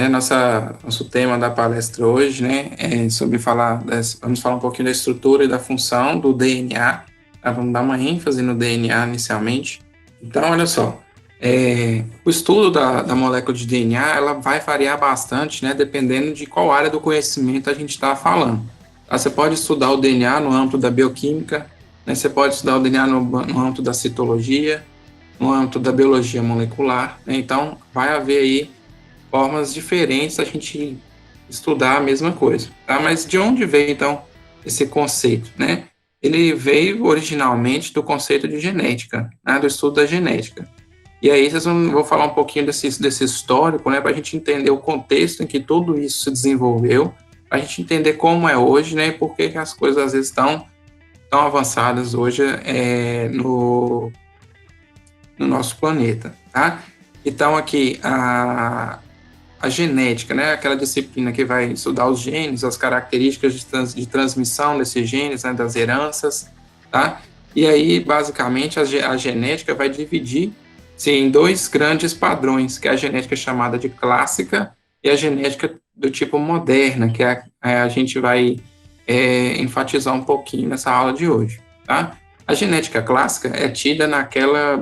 Nosso tema da palestra hoje, né, vamos falar um pouquinho da estrutura e da função do DNA, tá? Vamos dar uma ênfase no DNA inicialmente. Então, olha só, o estudo da molécula de DNA, ela vai variar bastante, né, dependendo de qual área do conhecimento a gente está falando. Tá? Você pode estudar o DNA no âmbito da bioquímica, né, você pode estudar o DNA no âmbito da citologia, no âmbito da biologia molecular, né? Então, vai haver aí formas diferentes a gente estudar a mesma coisa, tá? Mas de onde veio, então, esse conceito, né? Ele veio originalmente do conceito de genética, né? Do estudo da genética. E aí vou falar um pouquinho desse histórico, né? Para a gente entender o contexto em que tudo isso se desenvolveu, para a gente entender como é hoje, né? E por que as coisas às vezes estão tão avançadas hoje no nosso planeta, tá? Então, aqui, a genética, né, aquela disciplina que vai estudar os genes, as características de transmissão desses genes, né, das heranças, tá? E aí, basicamente, a genética vai dividir-se em dois grandes padrões, que é a genética chamada de clássica e a genética do tipo moderna, que a gente vai enfatizar um pouquinho nessa aula de hoje, tá? A genética clássica é tida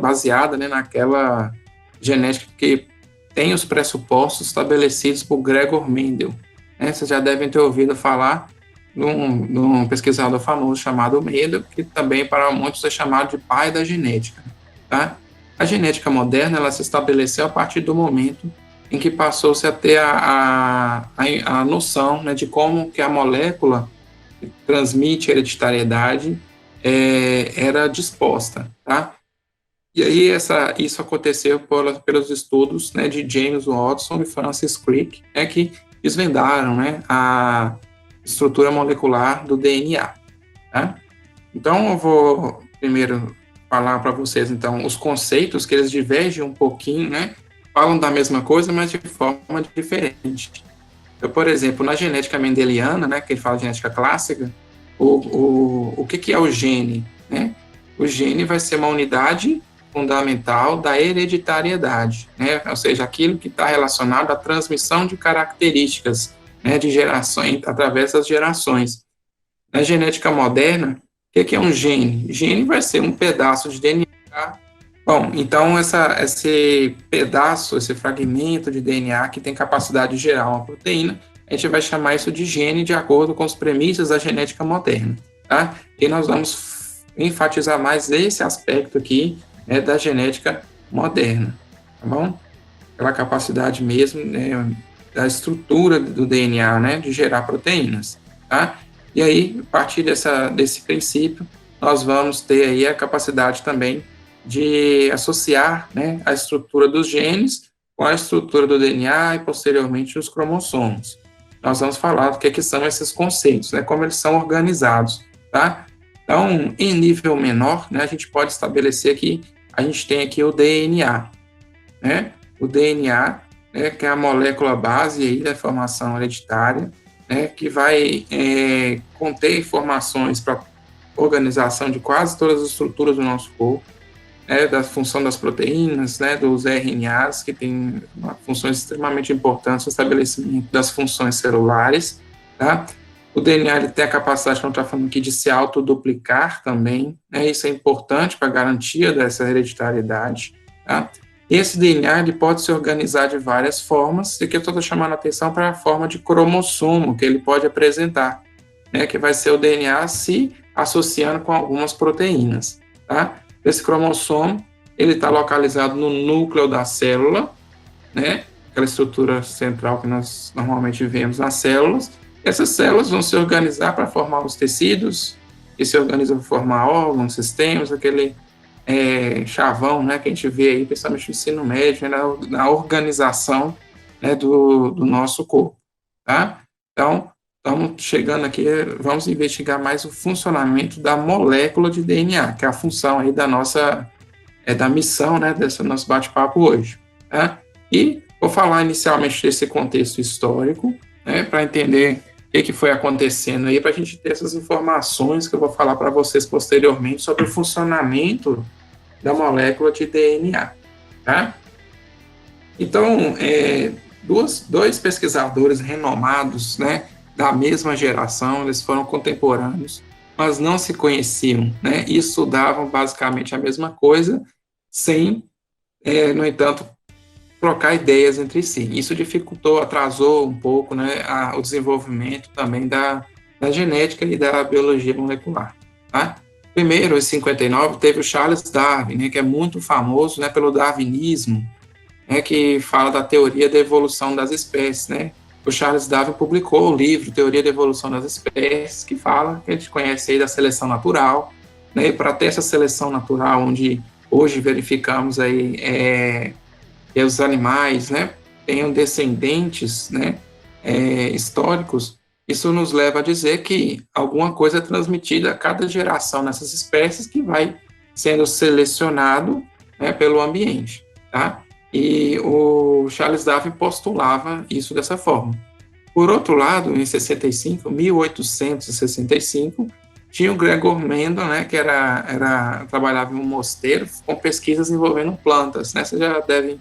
baseada, né, naquela genética que tem os pressupostos estabelecidos por Gregor Mendel. Né? Vocês já devem ter ouvido falar de um pesquisador famoso chamado Mendel, que também para muitos é chamado de pai da genética. Tá? A genética moderna ela se estabeleceu a partir do momento em que passou-se a ter a noção, né, de como que a molécula que transmite hereditariedade era disposta, tá? E aí isso aconteceu pelos estudos, né, de James Watson e Francis Crick, né, que desvendaram, né, a estrutura molecular do DNA. Tá? Então eu vou primeiro falar para vocês então os conceitos que eles divergem um pouquinho, né, falam da mesma coisa, mas de forma diferente. Então, por exemplo, na genética mendeliana, né, que ele fala de genética clássica, o que é o gene? Né? O gene vai ser uma unidade fundamental da hereditariedade, né? Ou seja, aquilo que está relacionado à transmissão de características, né, de gerações, através das gerações. Na genética moderna, o que é um gene? Gene vai ser um pedaço de DNA. Bom, então esse pedaço, esse fragmento de DNA que tem capacidade de gerar uma proteína, a gente vai chamar isso de gene de acordo com as premissas da genética moderna, tá? E nós vamos enfatizar mais esse aspecto aqui, né, da genética moderna, tá bom? Aquela capacidade mesmo, né, da estrutura do DNA, né, de gerar proteínas, tá? E aí, a partir desse princípio, nós vamos ter aí a capacidade também de associar, né, a estrutura dos genes com a estrutura do DNA e, posteriormente, os cromossomos. Nós vamos falar do que são esses conceitos, né, como eles são organizados, tá? Então, em nível menor, né, a gente pode estabelecer que a gente tem aqui o DNA, né? O DNA, né, que é a molécula base aí da formação hereditária, né, que vai conter informações para organização de quase todas as estruturas do nosso corpo, né, da função das proteínas, né, dos RNAs, que têm funções extremamente importantes no estabelecimento das funções celulares, tá? O DNA ele tem a capacidade, como está falando aqui, de se autoduplicar também, né? Isso é importante para a garantia dessa hereditariedade, tá? Esse DNA ele pode se organizar de várias formas, e aqui eu estou chamando a atenção para a forma de cromossomo que ele pode apresentar, né? Que vai ser o DNA se associando com algumas proteínas, tá? Esse cromossomo ele está localizado no núcleo da célula, né? Aquela estrutura central que nós normalmente vemos nas células. Essas células vão se organizar para formar os tecidos, que se organizam para formar órgãos, sistemas, aquele chavão, né, que a gente vê aí, principalmente no ensino médio, né, na organização, né, do nosso corpo, tá? Então, estamos chegando aqui, vamos investigar mais o funcionamento da molécula de DNA, que é a função aí da missão, né, desse nosso bate-papo hoje, tá? E vou falar inicialmente desse contexto histórico, né, para entender o que foi acontecendo aí, para a gente ter essas informações que eu vou falar para vocês posteriormente sobre o funcionamento da molécula de DNA, tá? Então, dois pesquisadores renomados, né, da mesma geração, eles foram contemporâneos, mas não se conheciam, né, e estudavam basicamente a mesma coisa, sem, no entanto, trocar ideias entre si. Isso dificultou, atrasou um pouco, né, o desenvolvimento também da genética e da biologia molecular. Tá? Primeiro, em 59, teve o Charles Darwin, né, que é muito famoso, né, pelo darwinismo, né, que fala da teoria da evolução das espécies. Né? O Charles Darwin publicou o livro Teoria da Evolução das Espécies, que fala, que a gente conhece aí da seleção natural, né, e para ter essa seleção natural, onde hoje verificamos aí que os animais, né, tenham descendentes, né, históricos, isso nos leva a dizer que alguma coisa é transmitida a cada geração nessas espécies que vai sendo selecionado, né, pelo ambiente, tá? E o Charles Darwin postulava isso dessa forma. Por outro lado, em 1865, tinha o Gregor Mendel, né, que trabalhava em um mosteiro com pesquisas envolvendo plantas, né? Você já deve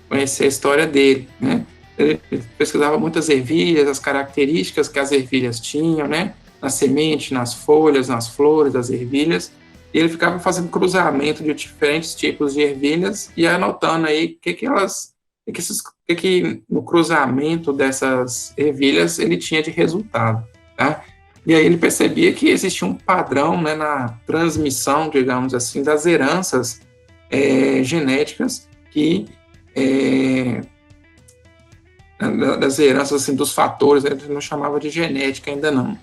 conhecer a história dele, né? Ele pesquisava muitas ervilhas, as características que as ervilhas tinham, né? Na semente, nas folhas, nas flores das ervilhas, e ele ficava fazendo cruzamento de diferentes tipos de ervilhas e anotando aí que no cruzamento dessas ervilhas ele tinha de resultado, tá? E aí ele percebia que existia um padrão, né, na transmissão, digamos assim, das heranças genéticas que das heranças, assim, dos fatores, né? Ele não chamava de genética ainda não.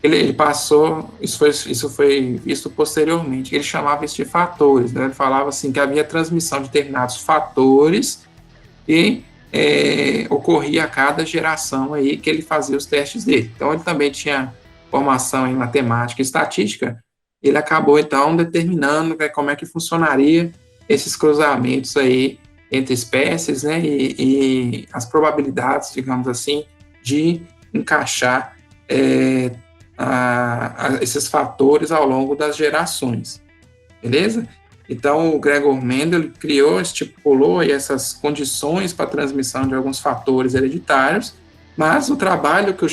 Ele passou, isso foi visto posteriormente, ele chamava isso de fatores, né? Ele falava assim que havia transmissão de determinados fatores e ocorria a cada geração aí que ele fazia os testes dele. Então ele também tinha formação em matemática e estatística, ele acabou então determinando como é que funcionaria esses cruzamentos aí entre espécies, né, e as probabilidades, digamos assim, de encaixar esses fatores ao longo das gerações, beleza? Então, o Gregor Mendel criou, estipulou aí essas condições para a transmissão de alguns fatores hereditários, mas o trabalho que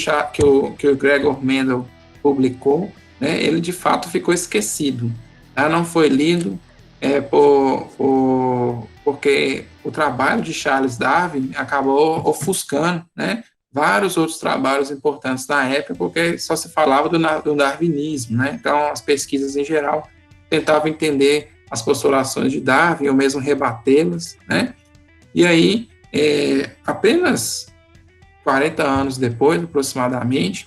o Gregor Mendel publicou, né, ele de fato ficou esquecido, tá? Não foi lido, porque o trabalho de Charles Darwin acabou ofuscando, né, vários outros trabalhos importantes na época, porque só se falava do darwinismo, né? Então, as pesquisas em geral tentavam entender as postulações de Darwin ou mesmo rebatê-las, né? E aí, apenas 40 anos depois, aproximadamente,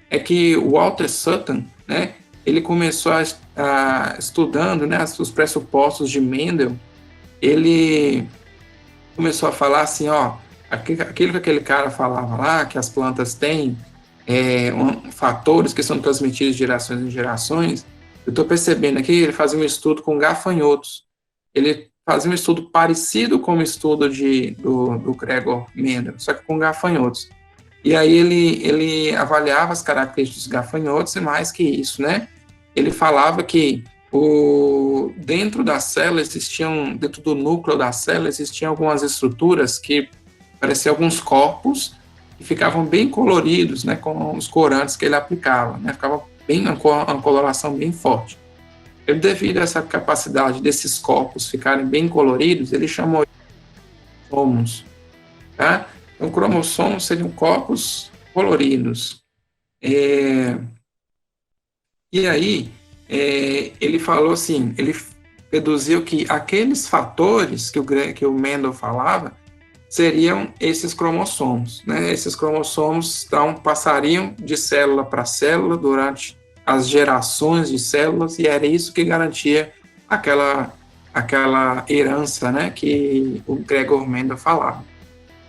é que o Walter Sutton, né, ele começou estudando, né, os pressupostos de Mendel, ele começou a falar assim, ó, aquilo que aquele cara falava lá, que as plantas têm fatores que são transmitidos de gerações em gerações, eu estou percebendo aqui, ele fazia um estudo com gafanhotos, ele fazia um estudo parecido com o estudo do Gregor Mendel, só que com gafanhotos. E aí ele avaliava as características dos gafanhotos e mais que isso, né? Ele falava que dentro da célula dentro do núcleo da célula existiam algumas estruturas que pareciam alguns corpos que ficavam bem coloridos, né? Com os corantes que ele aplicava, né? Ficava uma coloração bem forte. Ele, devido a essa capacidade desses corpos ficarem bem coloridos, ele chamou de cromossomos, tá? Então, cromossomos seriam corpos coloridos. E aí, ele falou assim, ele deduziu que aqueles fatores que o Mendel falava seriam esses cromossomos, né? Esses cromossomos, então, passariam de célula para célula durante as gerações de células, e era isso que garantia aquela herança, né, que o Gregor Mendel falava.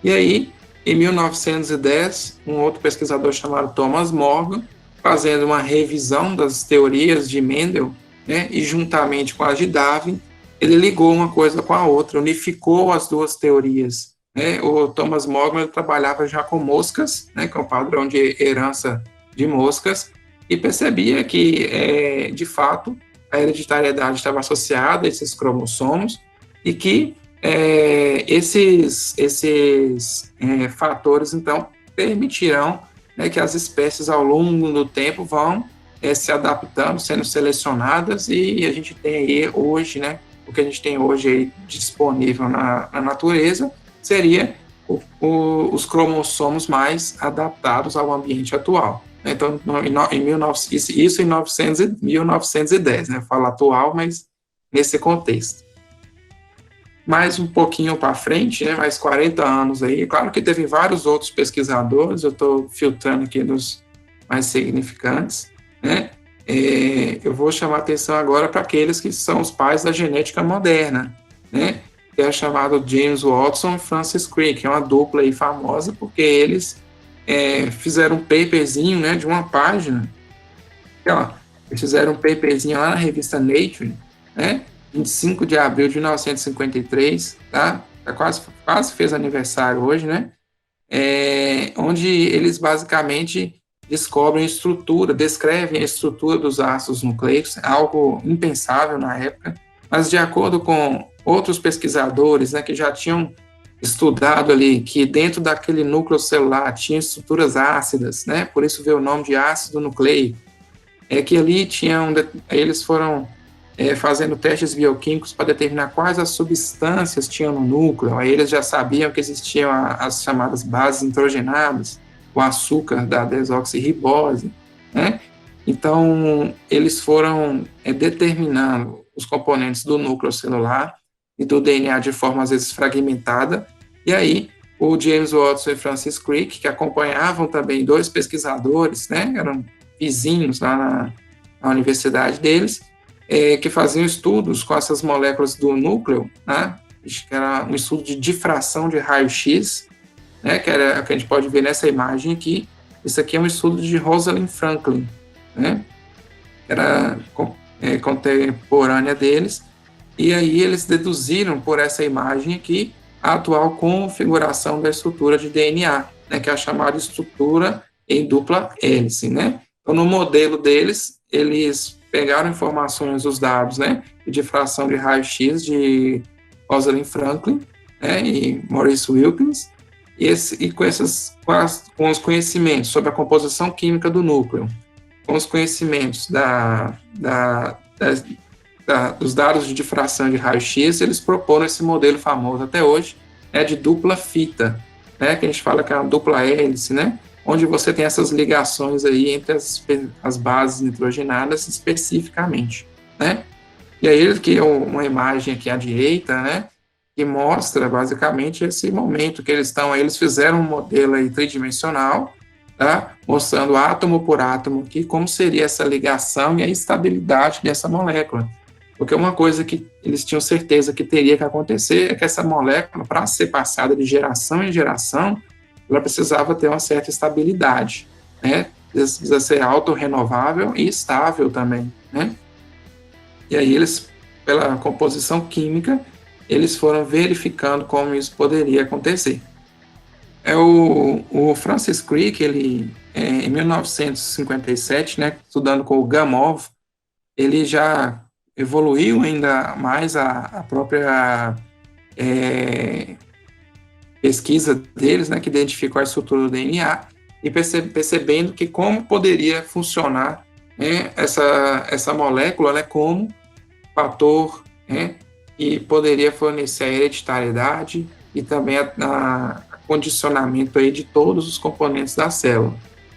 E aí, em 1910, um outro pesquisador chamado Thomas Morgan, fazendo uma revisão das teorias de Mendel, né, e juntamente com a de Darwin, ele ligou uma coisa com a outra, unificou as duas teorias, né? O Thomas Morgan trabalhava já com moscas, né, que é o padrão de herança de moscas, e percebia que, de fato, a hereditariedade estava associada a esses cromossomos e que esses fatores, então, permitirão, né, que as espécies, ao longo do tempo, vão se adaptando, sendo selecionadas, e a gente tem aí hoje, né, o que a gente tem hoje aí disponível na natureza, seria os cromossomos mais adaptados ao ambiente atual. Então, isso em 1910, né, falo atual, mas nesse contexto. Mais um pouquinho para frente, né, mais 40 anos aí, claro que teve vários outros pesquisadores, eu estou filtrando aqui dos mais significantes, né, eu vou chamar atenção agora para aqueles que são os pais da genética moderna, né, que é chamado James Watson e Francis Crick, que é uma dupla aí famosa, porque eles fizeram um paperzinho, né, de uma página, eles fizeram um paperzinho lá na revista Nature, né, 25 de abril de 1953, tá? Quase fez aniversário hoje, né? Onde eles basicamente descrevem a estrutura dos ácidos nucleicos, algo impensável na época, mas de acordo com outros pesquisadores, né, que já tinham estudado ali que dentro daquele núcleo celular tinha estruturas ácidas, né? Por isso veio o nome de ácido nucleico. Que ali eles foram fazendo testes bioquímicos para determinar quais as substâncias tinham no núcleo. Aí eles já sabiam que existiam as chamadas bases nitrogenadas, o açúcar da desoxirribose, né? Então, eles foram determinando os componentes do núcleo celular e do DNA de forma, às vezes, fragmentada. E aí, o James Watson e Francis Crick, que acompanhavam também dois pesquisadores, né? Eram vizinhos lá na universidade deles, que faziam estudos com essas moléculas do núcleo, né, que era um estudo de difração de raio-x, né, que era o que a gente pode ver nessa imagem aqui. Isso aqui é um estudo de Rosalind Franklin, né, que era contemporânea deles, e aí eles deduziram por essa imagem aqui a atual configuração da estrutura de DNA, né, que é a chamada estrutura em dupla hélice, né. Então, no modelo deles, eles pegaram informações, os dados, né, de difração de raio-x de Rosalind Franklin, né, e Maurice Wilkins, com os conhecimentos sobre a composição química do núcleo, com os conhecimentos dos dados de difração de raio-x, eles proporam esse modelo famoso até hoje, de dupla fita, né, que a gente fala que é uma dupla hélice, né, onde você tem essas ligações aí entre as bases nitrogenadas especificamente, né? E aí aqui é uma imagem aqui à direita, né, que mostra basicamente esse momento que eles estão aí, eles fizeram um modelo aí tridimensional, tá? Mostrando átomo por átomo aqui como seria essa ligação e a estabilidade dessa molécula. Porque uma coisa que eles tinham certeza que teria que acontecer é que essa molécula, para ser passada de geração em geração, ela precisava ter uma certa estabilidade, né? Precisa ser autorrenovável e estável também, né? E aí eles, pela composição química, eles foram verificando como isso poderia acontecer. O Francis Crick, ele, em 1957, né, estudando com o Gamov, ele já evoluiu ainda mais a própria pesquisa deles, né, que identificou a estrutura do DNA, e percebendo que como poderia funcionar, né, essa molécula, né, como fator, né, que poderia fornecer a hereditariedade e também a condicionamento aí de todos os componentes da célula.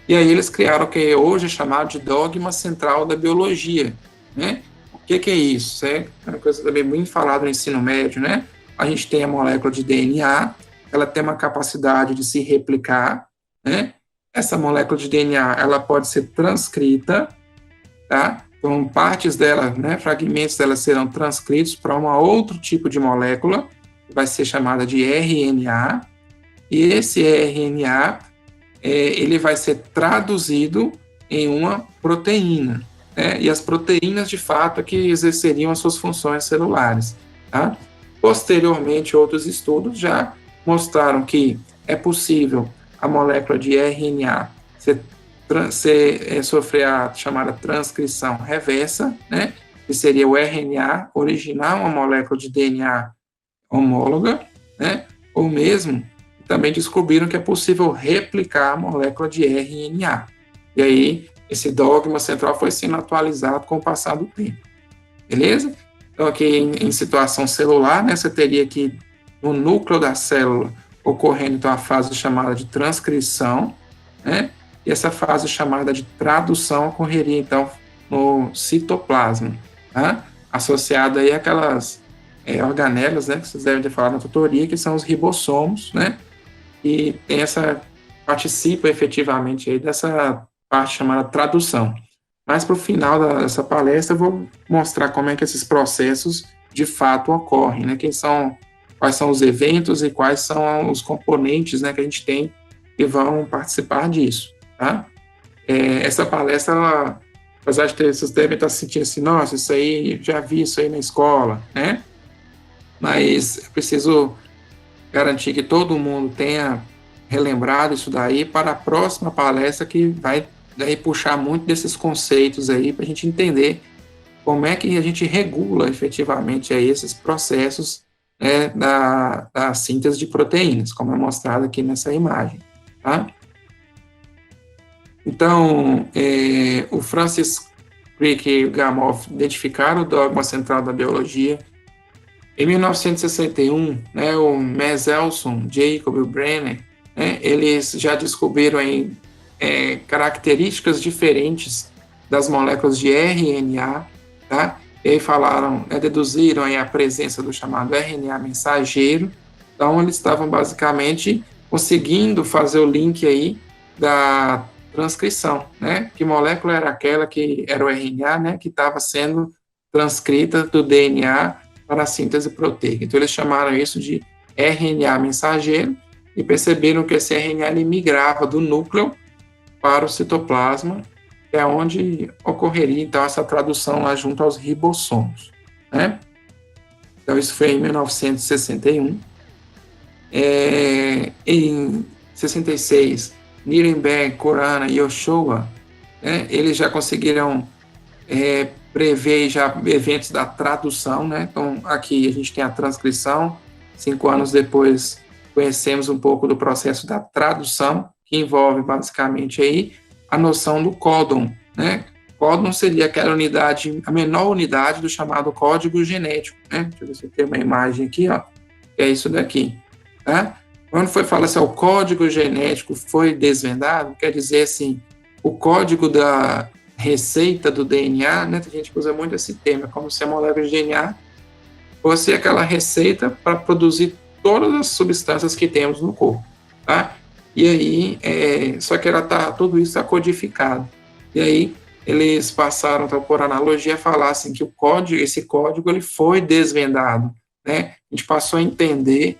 E aí eles criaram o que hoje é chamado de dogma central da biologia, né? O que é isso? É uma coisa também muito falada no ensino médio, né? A gente tem a molécula de DNA, ela tem uma capacidade de se replicar, né? Essa molécula de DNA, ela pode ser transcrita, tá? Então, partes dela, né, fragmentos dela serão transcritos para um outro tipo de molécula, que vai ser chamada de RNA, e esse RNA, ele vai ser traduzido em uma proteína, né? E as proteínas, de fato, é que exerceriam as suas funções celulares, tá? Posteriormente, outros estudos já mostraram que é possível a molécula de RNA sofrer a chamada transcrição reversa, né, que seria o RNA originar uma molécula de DNA homóloga, né? Ou mesmo também descobriram que é possível replicar a molécula de RNA. E aí, esse dogma central foi sendo atualizado com o passar do tempo. Beleza? Então, aqui em situação celular, né, você teria aqui no núcleo da célula ocorrendo então a fase chamada de transcrição, né? E essa fase chamada de tradução ocorreria então no citoplasma, tá? Associada aí àquelas organelas, né, que vocês devem ter falado na tutoria, que são os ribossomos, né? E tem participa efetivamente aí dessa parte chamada tradução. Mas para o final dessa palestra eu vou mostrar como é que esses processos de fato ocorrem, né? Quais são os eventos e quais são os componentes, né, que a gente tem que vão participar disso, tá? Essa palestra, apesar de vocês devem estar sentindo assim, nossa, isso aí, já vi isso aí na escola, né? Mas eu preciso garantir que todo mundo tenha relembrado isso daí para a próxima palestra, que vai daí puxar muito desses conceitos aí para a gente entender como é que a gente regula efetivamente aí esses processos, né, da síntese de proteínas, como é mostrado aqui nessa imagem, tá? Então, o Francis Crick e o Gamow identificaram o dogma central da biologia. Em 1961, né, o Meselson, Jacob e o Brenner, né, eles já descobriram aí, características diferentes das moléculas de RNA, tá? E aí deduziram aí a presença do chamado RNA mensageiro. Então, eles estavam basicamente conseguindo fazer o link aí da transcrição, né? Que molécula era aquela que era o RNA, né? Que estava sendo transcrita do DNA para a síntese proteica. Então, eles chamaram isso de RNA mensageiro e perceberam que esse RNA ele migrava do núcleo para o citoplasma, que é onde ocorreria, então, essa tradução lá junto aos ribossomos, né? Então, isso foi em 1961. Em 66, Nirenberg, Khorana e Ochoa, né, eles já conseguiram prever já eventos da tradução, né? Então, aqui a gente tem a transcrição, 5 anos depois conhecemos um pouco do processo da tradução, que envolve basicamente aí a noção do códon, né? Códon seria aquela unidade, a menor unidade do chamado código genético, né? Deixa eu ver se eu tenho uma imagem aqui, ó, que é isso daqui, tá? Quando foi falar assim, o código genético foi desvendado, quer dizer assim, o código da receita do DNA, né? Tem gente que usa muito esse termo, é como se a molécula de DNA fosse aquela receita para produzir todas as substâncias que temos no corpo, tá? E aí, só que tudo isso está codificado. E aí, eles passaram, então, por analogia, a falar assim, que esse código ele foi desvendado, né? A gente passou a entender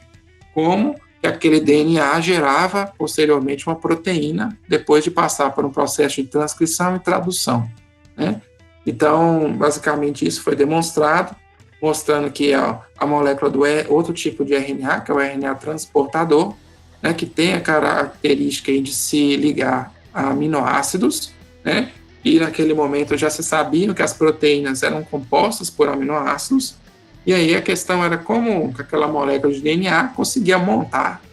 como que aquele DNA gerava, posteriormente, uma proteína, depois de passar por um processo de transcrição e tradução, né? Então, basicamente, isso foi demonstrado, mostrando que a molécula do outro tipo de RNA, que é o RNA transportador, né, que tem a característica de se ligar a aminoácidos, né? E naquele momento já se sabia que as proteínas eram compostas por aminoácidos, e aí a questão era como aquela molécula de DNA conseguia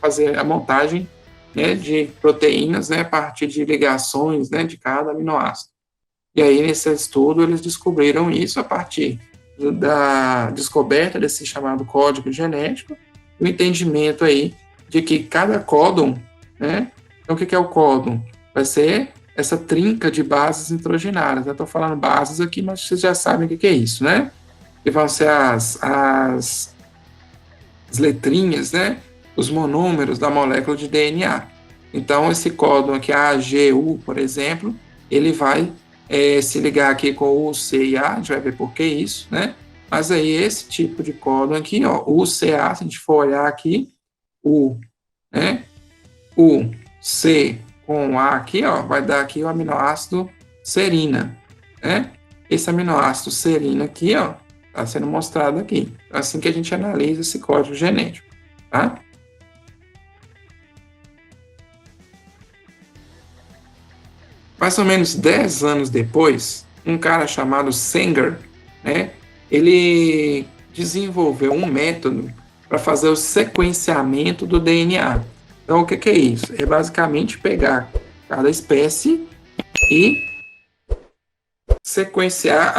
fazer a montagem, né, de proteínas, né, a partir de ligações, né, de cada aminoácido. E aí nesse estudo eles descobriram isso a partir da descoberta desse chamado código genético, e o entendimento aí de que cada códon, né, então o que é o códon? Vai ser essa trinca de bases nitrogenadas. Eu estou falando bases aqui, mas vocês já sabem o que é isso, né? Que vão ser as letrinhas, né? Os monômeros da molécula de DNA. Então, esse códon aqui, AGU, por exemplo, ele vai se ligar aqui com o U, C e A, a gente vai ver por que isso, né? Mas aí, esse tipo de códon aqui, ó, U, C, A, se a gente for olhar aqui, U, né? U, C com A aqui, ó, vai dar aqui o aminoácido serina, né? Esse aminoácido serina aqui, ó, está sendo mostrado aqui. Assim que a gente analisa esse código genético, tá? Mais ou menos 10 anos depois, um cara chamado Sanger, né? Ele desenvolveu um método para fazer o sequenciamento do DNA. Então, o que é isso? É basicamente pegar cada espécie e sequenciar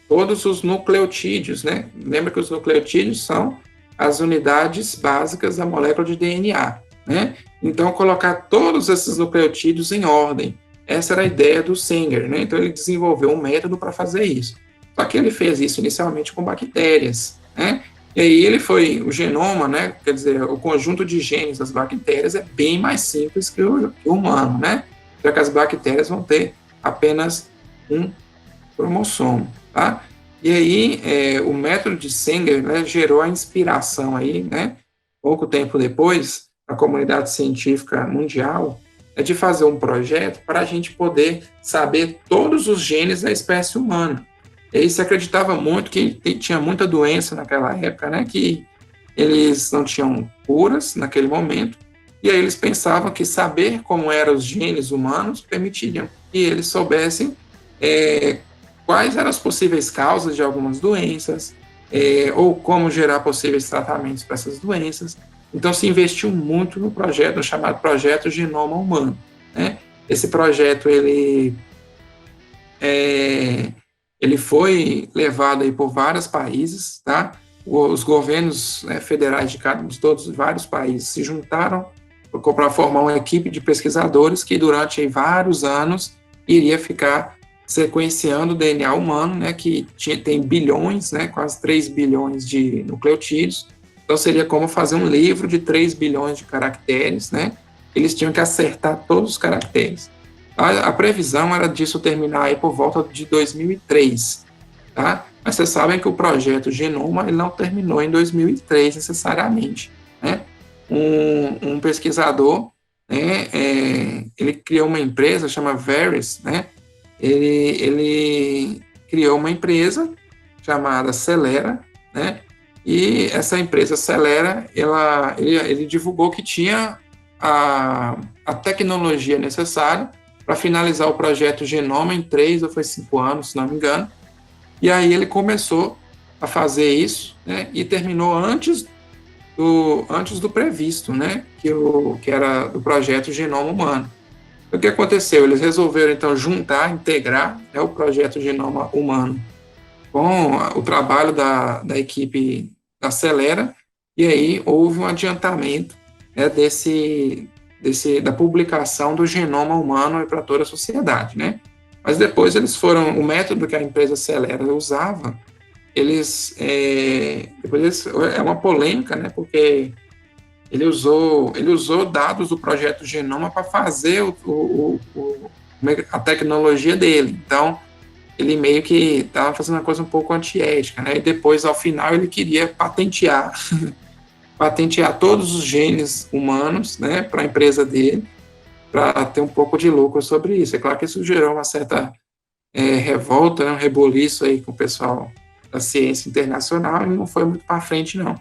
todos os nucleotídeos, né? Lembra que os nucleotídeos são as unidades básicas da molécula de DNA, né? Então, colocar todos esses nucleotídeos em ordem. Essa era a ideia do Sanger, né? Então, ele desenvolveu um método para fazer isso. Só que ele fez isso inicialmente com bactérias, né? E aí o genoma, né? Quer dizer, o conjunto de genes das bactérias é bem mais simples que o humano, né? Já que as bactérias vão ter apenas um cromossomo, tá? E aí, o método de Sanger, né, gerou a inspiração aí, né? Pouco tempo depois, a comunidade científica mundial de fazer um projeto para a gente poder saber todos os genes da espécie humana. E aí se acreditava muito que tinha muita doença naquela época, né? Que eles não tinham curas naquele momento. E aí eles pensavam que saber como eram os genes humanos permitiriam que eles soubessem quais eram as possíveis causas de algumas doenças, ou como gerar possíveis tratamentos para essas doenças. Então, se investiu muito no projeto, no chamado Projeto Genoma Humano, né? Esse projeto, ele foi levado aí por vários países, tá? Os governos federais de todos vários países se juntaram para formar uma equipe de pesquisadores que durante vários anos iria ficar sequenciando o DNA humano, né, que tem bilhões, né, quase 3 bilhões de nucleotídeos. Então seria como fazer um livro de 3 bilhões de caracteres, né? Eles tinham que acertar todos os caracteres. A previsão era disso terminar aí por volta de 2003, tá? Mas vocês sabem que o projeto Genoma ele não terminou em 2003 necessariamente, né? Um pesquisador, né, ele criou uma empresa chamada Veris, né? Ele criou uma empresa chamada Celera, né? E essa empresa Celera, ele divulgou que tinha a tecnologia necessária para finalizar o projeto Genoma em 3 ou 5 anos, se não me engano. E aí ele começou a fazer isso, né? E terminou antes do previsto, né? Que era do projeto Genoma Humano. O que aconteceu? Eles resolveram, então, integrar, né, o projeto Genoma Humano com o trabalho da equipe da Celera, e aí houve um adiantamento, né, da publicação do genoma humano para toda a sociedade, né? Mas depois o método que a empresa Celera usava, é uma polêmica, né, porque ele usou dados do projeto Genoma para fazer a tecnologia dele. Então, ele meio que estava fazendo uma coisa um pouco antiética, né? E depois, ao final, ele queria patentear todos os genes humanos, né, para a empresa dele, para ter um pouco de lucro sobre isso. É claro que isso gerou uma certa revolta, né, um reboliço aí com o pessoal da ciência internacional, e não foi muito para frente, não.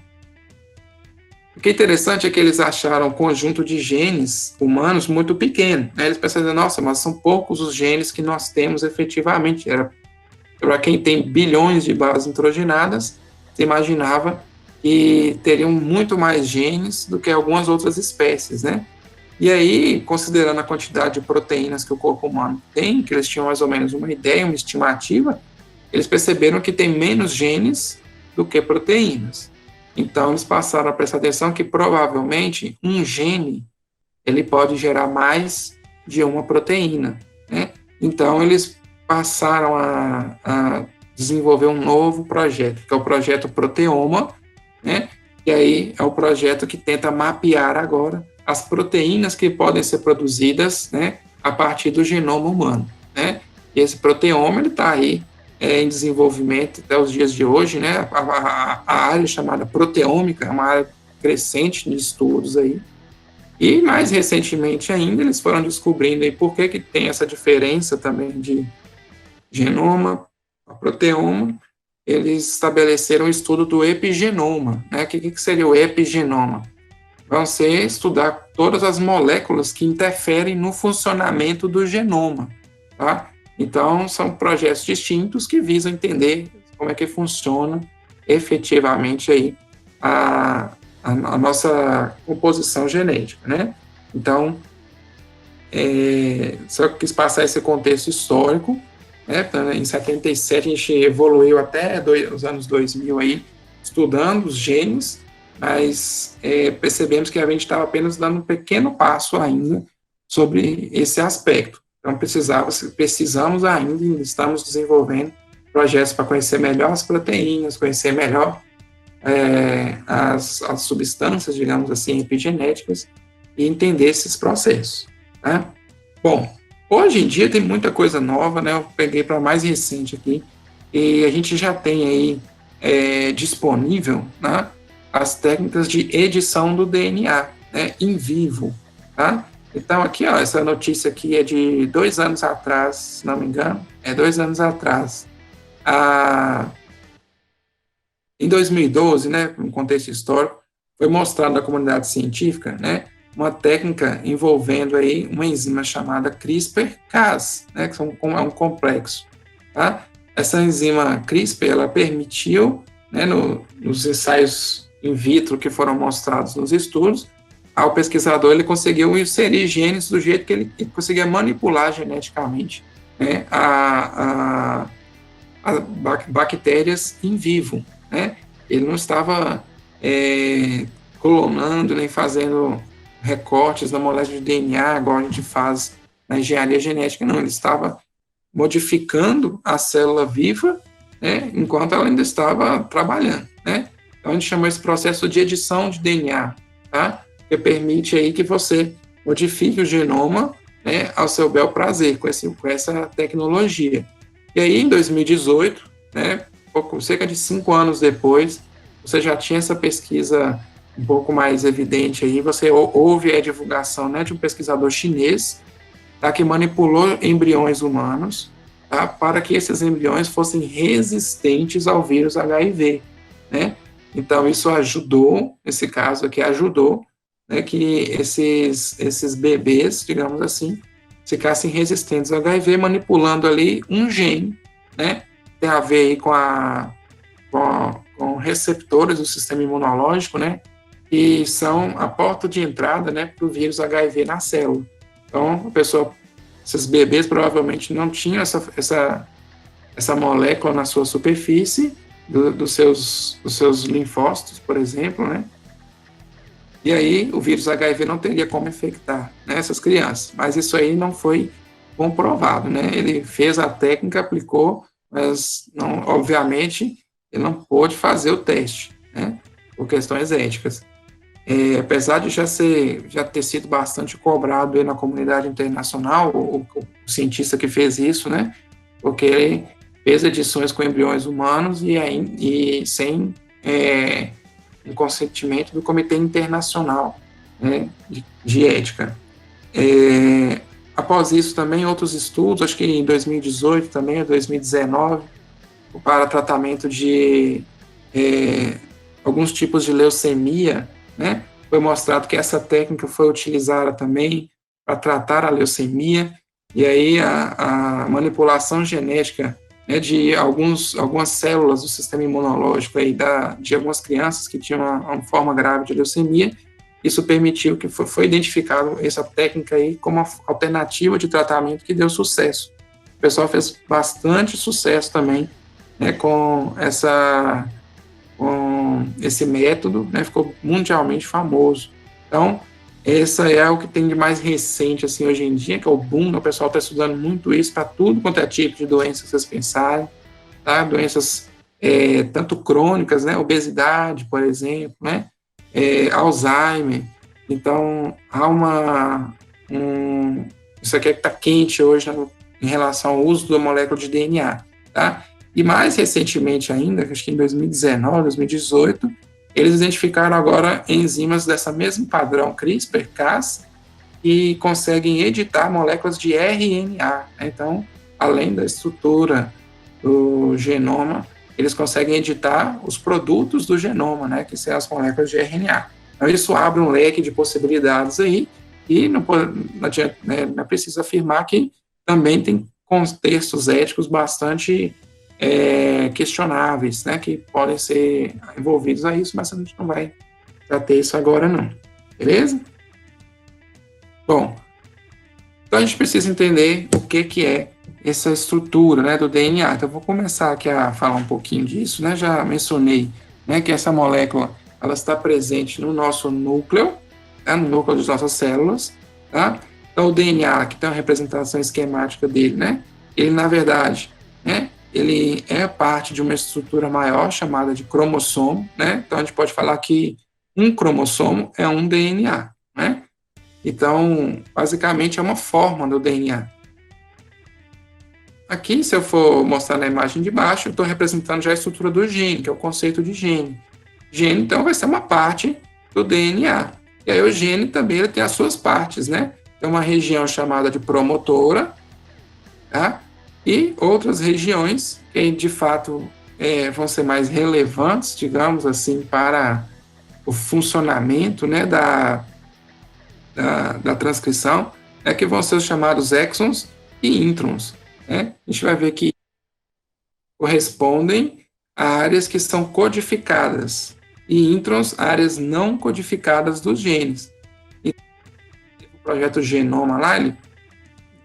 O que é interessante é que eles acharam um conjunto de genes humanos muito pequeno, né? Eles pensaram, nossa, mas são poucos os genes que nós temos efetivamente. Para quem tem bilhões de bases nitrogenadas, se imaginava que teriam muito mais genes do que algumas outras espécies, né? E aí, considerando a quantidade de proteínas que o corpo humano tem, que eles tinham mais ou menos uma ideia, uma estimativa, eles perceberam que tem menos genes do que proteínas. Então, eles passaram a prestar atenção que, provavelmente, um gene ele pode gerar mais de uma proteína, né? Então, eles passaram a desenvolver um novo projeto, que é o projeto Proteoma, né? E aí é o projeto que tenta mapear agora as proteínas que podem ser produzidas, né, a partir do genoma humano, né? E esse proteoma está aí em desenvolvimento até os dias de hoje, né? A área chamada proteômica é uma área crescente de estudos aí. E mais recentemente ainda eles foram descobrindo aí por que tem essa diferença também de genoma a proteoma. Eles estabeleceram o estudo do epigenoma, né? O que seria o epigenoma? Vão ser estudar todas as moléculas que interferem no funcionamento do genoma, tá? Então, são projetos distintos que visam entender como é que funciona efetivamente aí a nossa composição genética, né? Então, só quis passar esse contexto histórico, né? Em 77 a gente evoluiu até os anos 2000 aí, estudando os genes, mas percebemos que a gente estava apenas dando um pequeno passo ainda sobre esse aspecto. Então, precisamos ainda, estamos desenvolvendo projetos para conhecer melhor as proteínas, conhecer melhor as substâncias, digamos assim, epigenéticas, e entender esses processos, né? Bom, hoje em dia tem muita coisa nova, né? Eu peguei para mais recente aqui, e a gente já tem aí disponível, né, as técnicas de edição do DNA, né, em vivo, tá? Então, aqui, ó, essa notícia aqui é de 2 anos atrás, se não me engano, 2 anos atrás. Em 2012, né, no contexto histórico, foi mostrado à comunidade científica, né, uma técnica envolvendo aí uma enzima chamada CRISPR-Cas, né, que é um complexo, tá? Essa enzima CRISPR, ela permitiu, né, nos ensaios in vitro que foram mostrados nos estudos, ao pesquisador ele conseguiu inserir genes do jeito que ele conseguia manipular geneticamente, né, bactérias em vivo, né? Ele não estava clonando nem fazendo recortes na molécula de DNA, igual a gente faz na engenharia genética, não, ele estava modificando a célula viva, né, enquanto ela ainda estava trabalhando, né? Então a gente chama esse processo de edição de DNA, tá? Que permite aí que você modifique o genoma, né, ao seu bel prazer com essa tecnologia. E aí, em 2018, né, cerca de 5 anos depois, você já tinha essa pesquisa um pouco mais evidente aí, você houve a divulgação, né, de um pesquisador chinês, tá, que manipulou embriões humanos, tá, para que esses embriões fossem resistentes ao vírus HIV, né? Então, isso ajudou, esse caso aqui ajudou, né, que esses bebês, digamos assim, ficassem resistentes ao HIV, manipulando ali um gene, né, tem a ver aí com receptores do sistema imunológico, né, que são a porta de entrada, né, para o vírus HIV na célula. Então, esses bebês provavelmente não tinham essa molécula na sua superfície dos seus linfócitos, por exemplo, né, e aí o vírus HIV não teria como infectar, né, essas crianças. Mas isso aí não foi comprovado, né? Ele fez a técnica, aplicou, mas não, obviamente ele não pôde fazer o teste, né, por questões éticas. Apesar de já ter sido bastante cobrado aí na comunidade internacional, o cientista que fez isso, né, porque ele fez edições com embriões humanos e sem o consentimento do Comitê Internacional, né, de Ética. Após isso também outros estudos, acho que em 2018 também, 2019, para tratamento de alguns tipos de leucemia, né, foi mostrado que essa técnica foi utilizada também para tratar a leucemia, e aí a manipulação genética, né, de algumas células do sistema imunológico aí de algumas crianças que tinham uma forma grave de leucemia. Isso permitiu que foi identificado essa técnica aí como uma alternativa de tratamento que deu sucesso. O pessoal fez bastante sucesso também, né, com esse método, né, ficou mundialmente famoso. Então, essa é o que tem de mais recente, assim, hoje em dia, que é o boom, o pessoal está estudando muito isso para tudo quanto é tipo de doença que vocês pensarem, tá? Doenças tanto crônicas, né, obesidade, por exemplo, né, Alzheimer. Então, há isso aqui é que está quente hoje, né, em relação ao uso da molécula de DNA, tá? E mais recentemente ainda, acho que em 2019, 2018, eles identificaram agora enzimas dessa mesmo padrão CRISPR-Cas e conseguem editar moléculas de RNA. Então, além da estrutura do genoma, eles conseguem editar os produtos do genoma, né, que são as moléculas de RNA. Então, isso abre um leque de possibilidades aí e não adianta, né, não é preciso afirmar que também tem contextos éticos bastante questionáveis, né, que podem ser envolvidos a isso, mas a gente não vai ter isso agora não, beleza? Bom, então a gente precisa entender o que é essa estrutura, né, do DNA. Então eu vou começar aqui a falar um pouquinho disso, né, já mencionei, né, que essa molécula, ela está presente no nosso núcleo, tá, no núcleo das nossas células, tá? Então o DNA, que tem uma representação esquemática dele, né, ele na verdade, né, ele é parte de uma estrutura maior chamada de cromossomo, né? Então a gente pode falar que um cromossomo é um DNA, né? Então, basicamente é uma forma do DNA. Aqui, se eu for mostrar na imagem de baixo, eu estou representando já a estrutura do gene, que é o conceito de gene. Gene, então, vai ser uma parte do DNA. E aí o gene também ele tem as suas partes, né? Tem uma região chamada de promotora, tá? E outras regiões que, de fato, vão ser mais relevantes, digamos assim, para o funcionamento, né, da transcrição, que vão ser os chamados exons e introns, né? A gente vai ver que correspondem a áreas que são codificadas e introns, áreas não codificadas dos genes. E o projeto Genoma lá, ele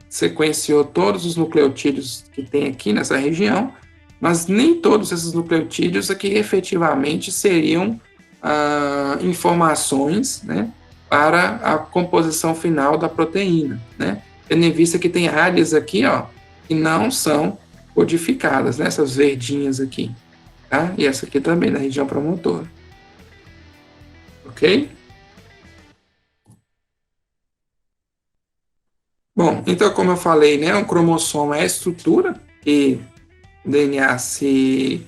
sequenciou todos os nucleotídeos que tem aqui nessa região, mas nem todos esses nucleotídeos aqui efetivamente seriam informações, né, para a composição final da proteína, né? Tendo em vista que tem áreas aqui, ó, que não são codificadas, né? Essas verdinhas aqui, tá? E essa aqui também, da região promotora. Ok? Bom, então, como eu falei, né, um cromossomo é a estrutura que o DNA se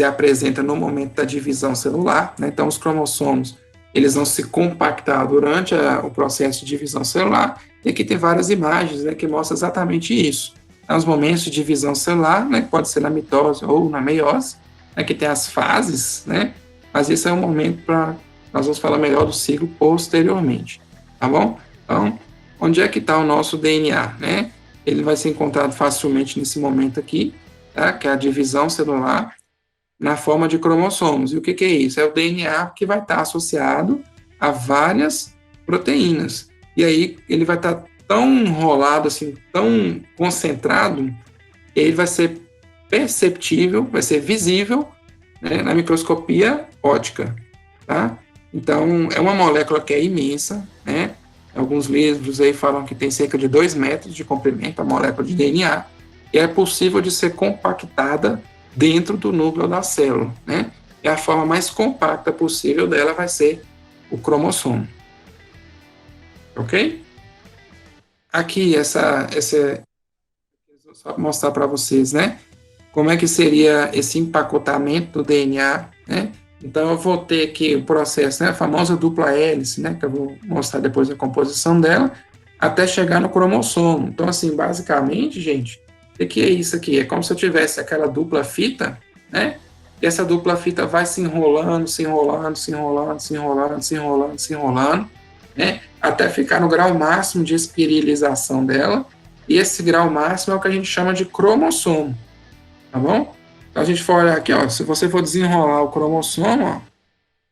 apresenta no momento da divisão celular, né? Então, os cromossomos eles vão se compactar durante o processo de divisão celular, e aqui tem várias imagens, né, que mostram exatamente isso. Nos momentos de divisão celular, né, que pode ser na mitose ou na meiose, né, que tem as fases, né, mas esse é um momento para nós vamos falar melhor do ciclo posteriormente, tá bom? Então, onde é que está o nosso DNA, né? Ele vai ser encontrado facilmente nesse momento aqui, tá, que é a divisão celular, na forma de cromossomos. E o que é isso? É o DNA que vai estar associado a várias proteínas. E aí ele vai estar tão enrolado, assim, tão concentrado, que ele vai ser perceptível, vai ser visível, né, na microscopia óptica, tá? Então, é uma molécula que é imensa, né? Alguns livros aí falam que tem cerca de 2 metros de comprimento, a molécula de DNA, e é possível de ser compactada dentro do núcleo da célula, né? E a forma mais compacta possível dela vai ser o cromossomo. Ok? Aqui, só para mostrar para vocês, né? Como é que seria esse empacotamento do DNA, né? Então, eu vou ter aqui o processo, né? A famosa dupla hélice, né? Que eu vou mostrar depois a composição dela, até chegar no cromossomo. Então, assim, basicamente, gente, o que é isso aqui? É como se eu tivesse aquela dupla fita, né? E essa dupla fita vai se enrolando, se enrolando, se enrolando, se enrolando, se enrolando, se enrolando, né? Até ficar no grau máximo de espiralização dela. E esse grau máximo é o que a gente chama de cromossomo, tá bom? Então a gente for olhar aqui, ó, se você for desenrolar o cromossomo, ó,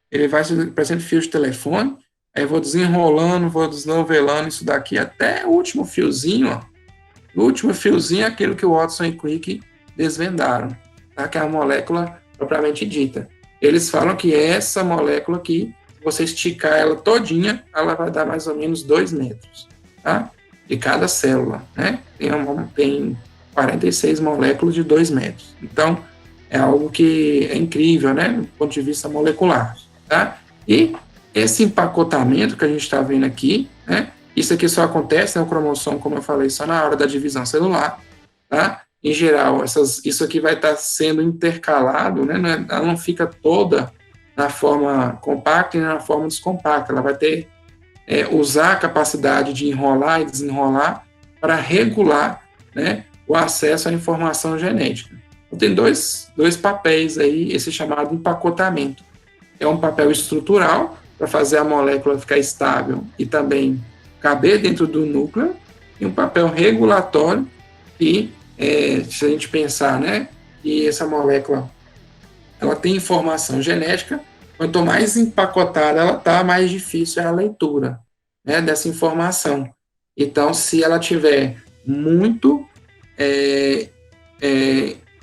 ele vai ser, por exemplo, fio de telefone, aí eu vou desenrolando, vou desnovelando isso daqui até o último fiozinho, ó. O último fiozinho é aquilo que o Watson e Crick desvendaram, tá? Que é a molécula propriamente dita. Eles falam que essa molécula aqui, se você esticar ela todinha, ela vai dar mais ou menos 2 metros, tá? De cada célula, né? Tem 46 moléculas de 2 metros. Então, é algo que é incrível, né? Do ponto de vista molecular, tá? E esse empacotamento que a gente está vendo aqui, né? Isso aqui só acontece, né, o cromossomo, como eu falei, só na hora da divisão celular, tá? Em geral, isso aqui vai estar sendo intercalado, né? Ela não fica toda na forma compacta e na forma descompacta. Ela vai ter, usar a capacidade de enrolar e desenrolar para regular, né, o acesso à informação genética. Então, tem dois papéis aí, esse chamado empacotamento. É um papel estrutural, para fazer a molécula ficar estável e também caber dentro do núcleo, e um papel regulatório que, se a gente pensar, né, e essa molécula ela tem informação genética, quanto mais empacotada ela está, mais difícil é a leitura, né, dessa informação. Então, se ela tiver muito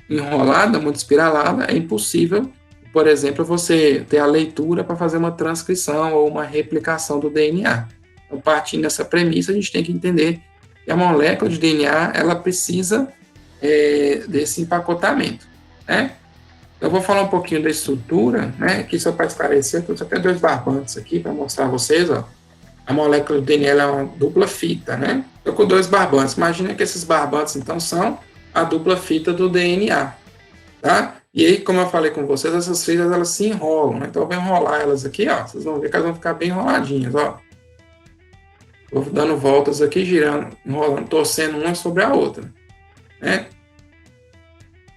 enrolada, muito espiralada, é impossível, por exemplo, você ter a leitura para fazer uma transcrição ou uma replicação do DNA. Então, partindo dessa premissa, a gente tem que entender que a molécula de DNA ela precisa desse empacotamento, né? Eu vou falar um pouquinho da estrutura, né? Aqui só para esclarecer, eu trouxe até 2 barbantes aqui para mostrar a vocês, ó. A molécula de DNA é uma dupla fita, né? Estou com 2 barbantes. Imagina que esses barbantes, então, são a dupla fita do DNA, tá? E aí, como eu falei com vocês, essas fitas, elas se enrolam, né? Então, eu vou enrolar elas aqui, ó. Vocês vão ver que elas vão ficar bem enroladinhas, ó. Vou dando voltas aqui, girando, enrolando, torcendo uma sobre a outra, né?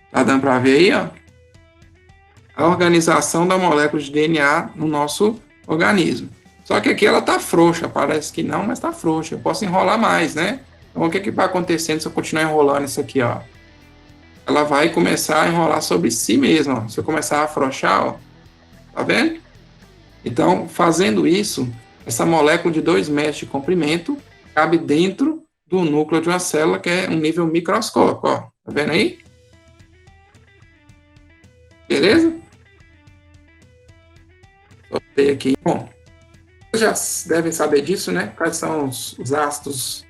Tá dando para ver aí, ó? A organização da molécula de DNA no nosso organismo. Só que aqui ela tá frouxa, parece que não, mas tá frouxa. Eu posso enrolar mais, né? Então, o que vai acontecendo se eu continuar enrolando isso aqui, ó? Ela vai começar a enrolar sobre si mesma, ó. Se eu começar a afrouxar, ó, tá vendo? Então, fazendo isso, essa molécula de 2 metros de comprimento cabe dentro do núcleo de uma célula, que é um nível microscópico, ó. Tá vendo aí? Beleza? Soltei aqui. Bom, vocês já devem saber disso, né? Quais são os ácidos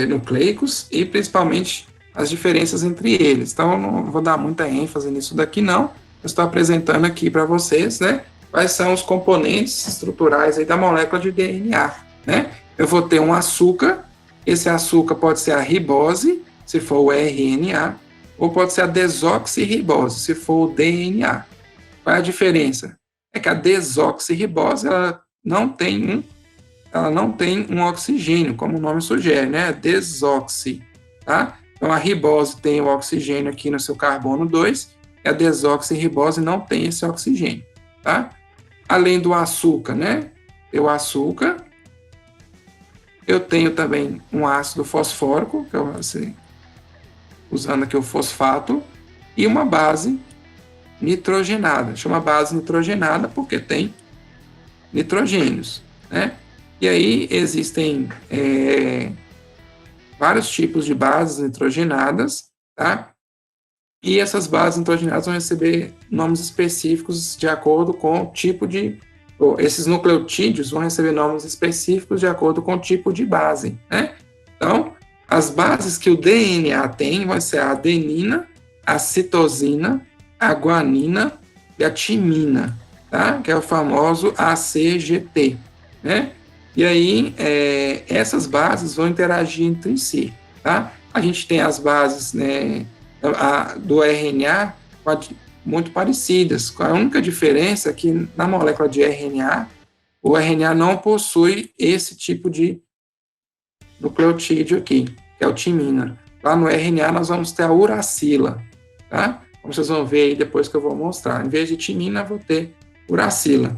nucleicos e principalmente as diferenças entre eles. Então, eu não vou dar muita ênfase nisso daqui, não. Eu estou apresentando aqui para vocês, né? Quais são os componentes estruturais aí da molécula de DNA, né? Eu vou ter um açúcar. Esse açúcar pode ser a ribose, se for o RNA, ou pode ser a desoxirribose, se for o DNA. Qual é a diferença? É que a desoxirribose ela não tem um oxigênio, como o nome sugere, né? Desoxi, tá? Então, a ribose tem o oxigênio aqui no seu carbono 2, e a desoxirribose não tem esse oxigênio, tá? Além do açúcar, né? O açúcar, eu tenho também um ácido fosfórico, que eu, assim, usando aqui o fosfato, e uma base nitrogenada. Chama base nitrogenada porque tem nitrogênios, né? E aí existem vários tipos de bases nitrogenadas, tá? E essas bases nitrogenadas vão receber nomes específicos de acordo com o tipo de... esses nucleotídeos vão receber nomes específicos de acordo com o tipo de base, né? Então, as bases que o DNA tem vão ser a adenina, a citosina, a guanina e a timina, tá? Que é o famoso ACGT, né? E aí, essas bases vão interagir entre si, tá? A gente tem as bases, né, do RNA muito parecidas. A única diferença é que na molécula de RNA, o RNA não possui esse tipo de nucleotídeo aqui, que é o timina. Lá no RNA nós vamos ter a uracila, tá? Como vocês vão ver aí depois que eu vou mostrar. Em vez de timina, vou ter uracila.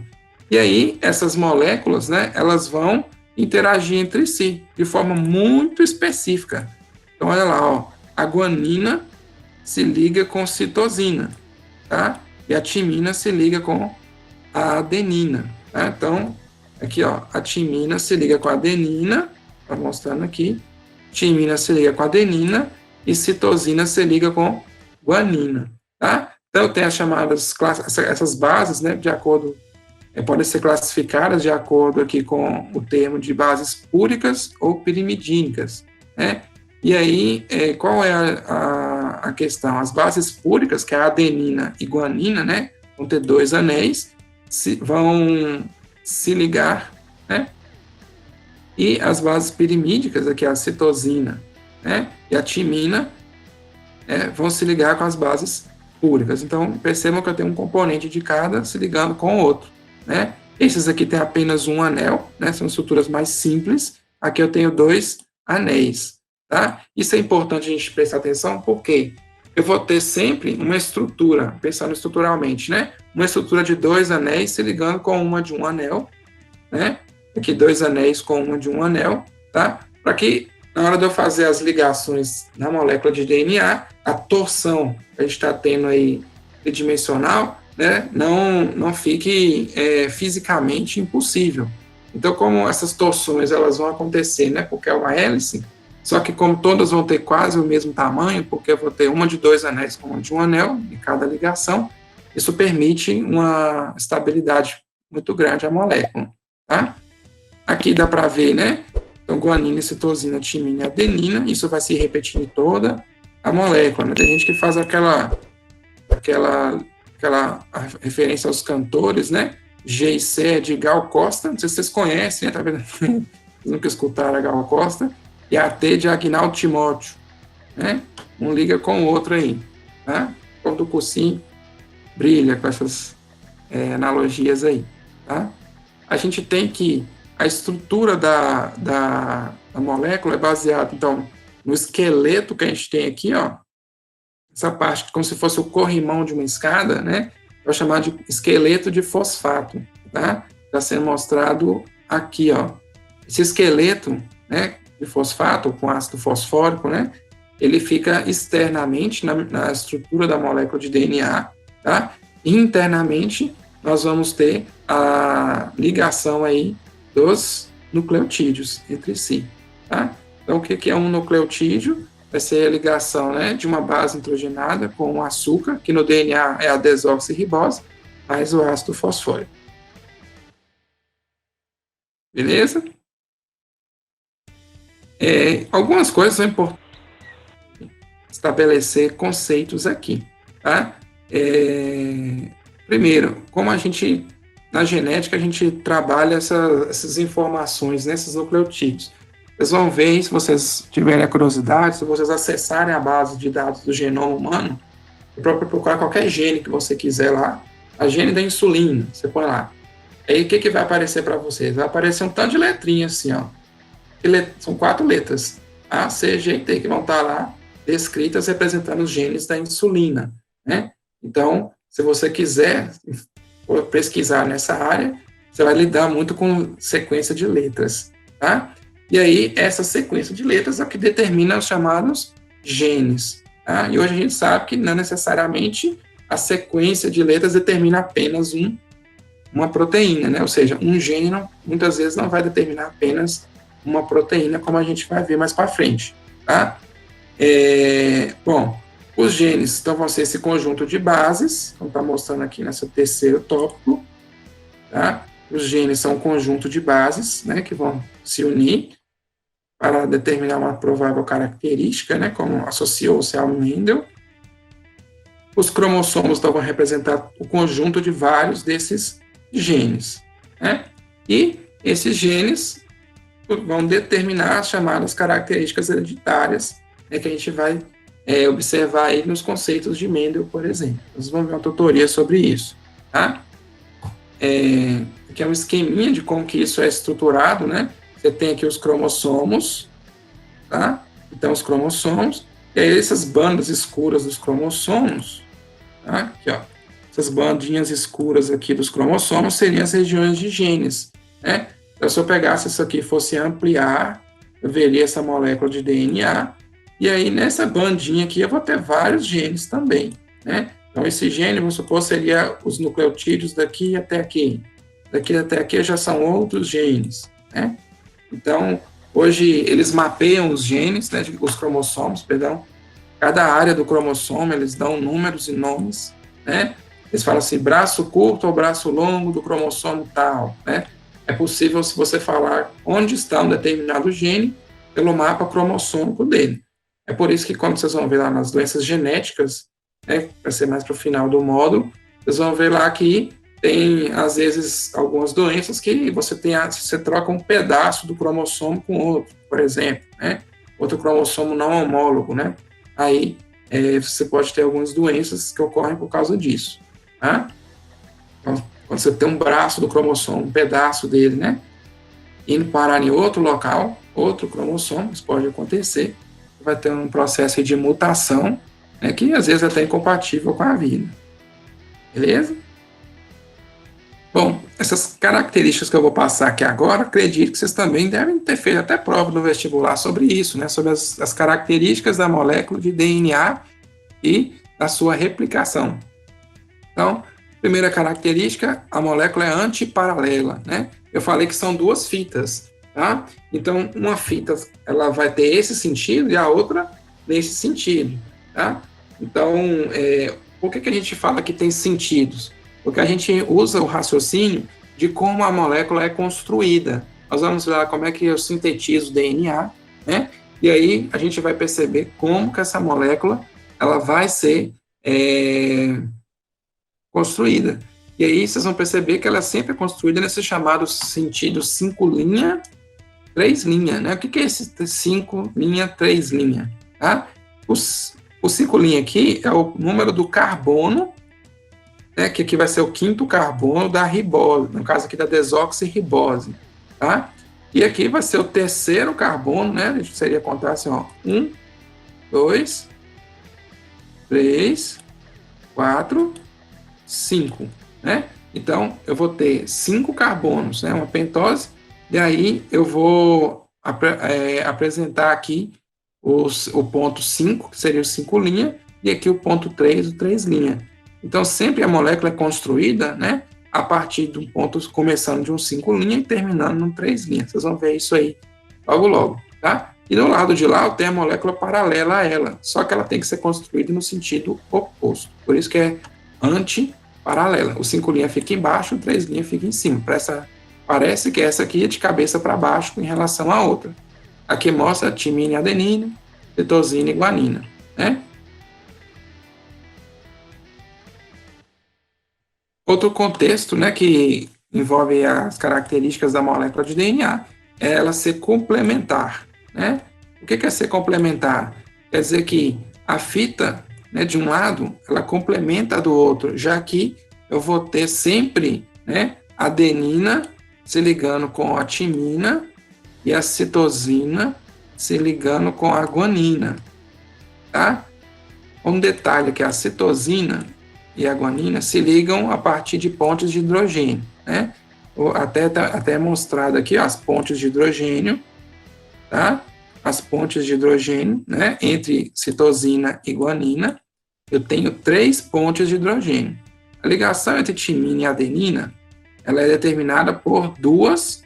E aí, essas moléculas, né, elas vão interagir entre si de forma muito específica. Então, olha lá, ó, a guanina se liga com citosina, tá? E a timina se liga com a adenina, tá? Então, aqui, ó, a timina se liga com a adenina, tá mostrando aqui, timina se liga com a adenina e citosina se liga com guanina, tá? Então, tem as chamadas, essas bases, né, de acordo, podem ser classificadas de acordo aqui com o termo de bases púricas ou pirimidínicas, né? E aí, qual é a questão? As bases púricas, que é a adenina e guanina, né, vão ter 2 anéis, vão se ligar, né? E as bases pirimídicas, aqui a citosina, né, e a timina, vão se ligar com as bases púricas. Então, percebam que eu tenho um componente de cada se ligando com o outro, né? Esses aqui têm apenas um anel, né? São estruturas mais simples. Aqui eu tenho 2 anéis, tá? Isso é importante a gente prestar atenção, porque eu vou ter sempre uma estrutura, pensando estruturalmente, né? Uma estrutura de 2 anéis se ligando com uma de um anel, né? Aqui 2 anéis com uma de um anel, tá? Para que na hora de eu fazer as ligações na molécula de DNA, a torção que a gente está tendo aí tridimensional, né, não fique fisicamente impossível. Então, como essas torções elas vão acontecer, né, porque é uma hélice, só que como todas vão ter quase o mesmo tamanho, porque eu vou ter uma de 2 anéis com uma de um anel em cada ligação, isso permite uma estabilidade muito grande à molécula, tá? Aqui dá para ver, né? Então, guanina, citosina, timina, adenina, isso vai se repetir em toda a molécula, né? Tem gente que faz aquela referência aos cantores, né? G e C é de Gal Costa, não sei se vocês conhecem, né? Tá vendo? Vocês nunca escutaram a Gal Costa, e a T de Agnaldo Timóteo, né? Um liga com o outro aí, tá? O povo do cursinho brilha com essas analogias aí, tá? A gente tem que a estrutura da molécula é baseada, então, no esqueleto que a gente tem aqui, ó, essa parte como se fosse o corrimão de uma escada, né? É chamado de esqueleto de fosfato, tá? Está sendo mostrado aqui, ó. Esse esqueleto, né, de fosfato com ácido fosfórico, né? Ele fica externamente na estrutura da molécula de DNA, tá? Internamente, nós vamos ter a ligação aí dos nucleotídeos entre si, tá? Então, o que é um nucleotídeo? Vai ser a ligação, né, de uma base nitrogenada com um açúcar, que no DNA é a desoxirribose, mais o ácido fosfórico. Beleza? Algumas coisas são importantes estabelecer conceitos aqui, tá? Primeiro, como a gente, na genética, a gente trabalha essas informações nesses nucleotídeos. Vocês vão ver, se vocês tiverem a curiosidade, se vocês acessarem a base de dados do genoma humano, você pode procurar qualquer gene que você quiser lá, a gene da insulina, você põe lá. Aí o que vai aparecer para vocês? Vai aparecer um tanto de letrinha assim, ó. São 4 letras, A, C, G e T, que vão estar lá descritas representando os genes da insulina, né? Então, se você quiser pesquisar nessa área, você vai lidar muito com sequência de letras, tá? E aí, essa sequência de letras é o que determina os chamados genes, tá? E hoje a gente sabe que não necessariamente a sequência de letras determina apenas uma proteína, né? Ou seja, um gene muitas vezes não vai determinar apenas uma proteína, como a gente vai ver mais para frente, tá? Bom, os genes então, vão ser esse conjunto de bases, como está mostrando aqui nesse terceiro tópico, tá? Os genes são um conjunto de bases, né, que vão se unir para determinar uma provável característica, né, como associou-se ao Mendel. Os cromossomos então, vão representar o conjunto de vários desses genes, né? E esses genes vão determinar as chamadas características hereditárias, né, que a gente vai observar aí nos conceitos de Mendel, por exemplo. Nós vamos ver uma tutoria sobre isso, tá? Aqui é um esqueminha de como que isso é estruturado, né? Você tem aqui os cromossomos, tá? Então, os cromossomos, e aí essas bandas escuras dos cromossomos, tá? Aqui, ó. Essas bandinhas escuras aqui dos cromossomos seriam as regiões de genes, né? Então, se eu pegasse isso aqui e fosse ampliar, eu veria essa molécula de DNA, e aí nessa bandinha aqui eu vou ter vários genes também, né? Então, esse gene, vamos supor, seria os nucleotídeos daqui até aqui. Daqui até aqui já são outros genes, né? Então, hoje eles mapeiam os genes, né, os cromossomos, perdão. Cada área do cromossomo, eles dão números e nomes, né? Eles falam assim, braço curto ou braço longo do cromossomo tal, né? É possível, se você falar onde está um determinado gene, pelo mapa cromossômico dele. É por isso que quando vocês vão ver lá nas doenças genéticas, né, vai ser mais para o final do módulo, vocês vão ver lá que tem, às vezes, algumas doenças que você troca um pedaço do cromossomo com outro, por exemplo, né? Outro cromossomo não homólogo, né? Aí, você pode ter algumas doenças que ocorrem por causa disso, tá? Então, quando você tem um braço do cromossomo, um pedaço dele, né? Indo parar em outro local, outro cromossomo, isso pode acontecer, vai ter um processo de mutação, né, que às vezes é até incompatível com a vida. Beleza? Bom, essas características que eu vou passar aqui agora, acredito que vocês também devem ter feito até prova no vestibular sobre isso, né? Sobre as características da molécula de DNA e da sua replicação. Então, primeira característica, a molécula é antiparalela, né? Eu falei que são duas fitas, tá? Então, uma fita, ela vai ter esse sentido e a outra nesse sentido, tá? Então, por que a gente fala que tem sentidos? Porque a gente usa o raciocínio de como a molécula é construída. Nós vamos ver como é que eu sintetizo o DNA, né? E aí a gente vai perceber como que essa molécula ela vai ser construída. E aí vocês vão perceber que ela é sempre construída nesse chamado sentido 5 linha, 3 linha, né? O que é esse 5 linha, 3 linha? Tá? O 5 linha aqui é o número do carbono, né? Que aqui vai ser o quinto carbono da ribose, no caso aqui da desoxirribose, tá? E aqui vai ser o terceiro carbono, né? A gente seria contar assim, ó, 1, 2, 3, 4, 5, né? Então, eu vou ter 5 carbonos, né? Uma pentose, e aí eu vou apresentar aqui o ponto 5, que seria o 5 linha, e aqui o ponto 3, o 3 linha. Então, sempre a molécula é construída, né? A partir de um ponto, começando de um 5 linha e terminando num 3 linha. Vocês vão ver isso aí logo, tá? E do lado de lá, eu tenho a molécula paralela a ela, só que ela tem que ser construída no sentido oposto. Por isso que é antiparalela. O 5 linha fica embaixo, o 3 linha fica em cima. Parece que essa aqui é de cabeça para baixo em relação à outra. Aqui mostra timina e adenina, citosina e guanina, né? Outro contexto, né, que envolve as características da molécula de DNA é ela ser complementar, né? O que é ser complementar? Quer dizer que a fita, né, de um lado, ela complementa a do outro, já que eu vou ter sempre, né, a adenina se ligando com a timina e a citosina se ligando com a guanina, tá? Um detalhe que a citosina e a guanina se ligam a partir de pontes de hidrogênio, né? Até mostrado aqui, ó, as pontes de hidrogênio, tá? As pontes de hidrogênio, né? Entre citosina e guanina, eu tenho 3 pontes de hidrogênio. A ligação entre timina e adenina, ela é determinada por 2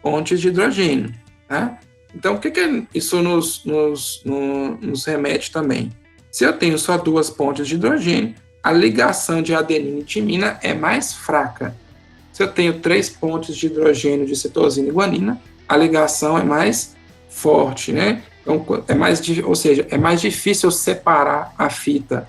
pontes de hidrogênio, tá? Então, o que isso nos remete também? Se eu tenho só 2 pontes de hidrogênio, a ligação de adenina e timina é mais fraca. Se eu tenho 3 pontes de hidrogênio de citosina e guanina, a ligação é mais forte, né? Então, ou seja, é mais difícil eu separar a fita,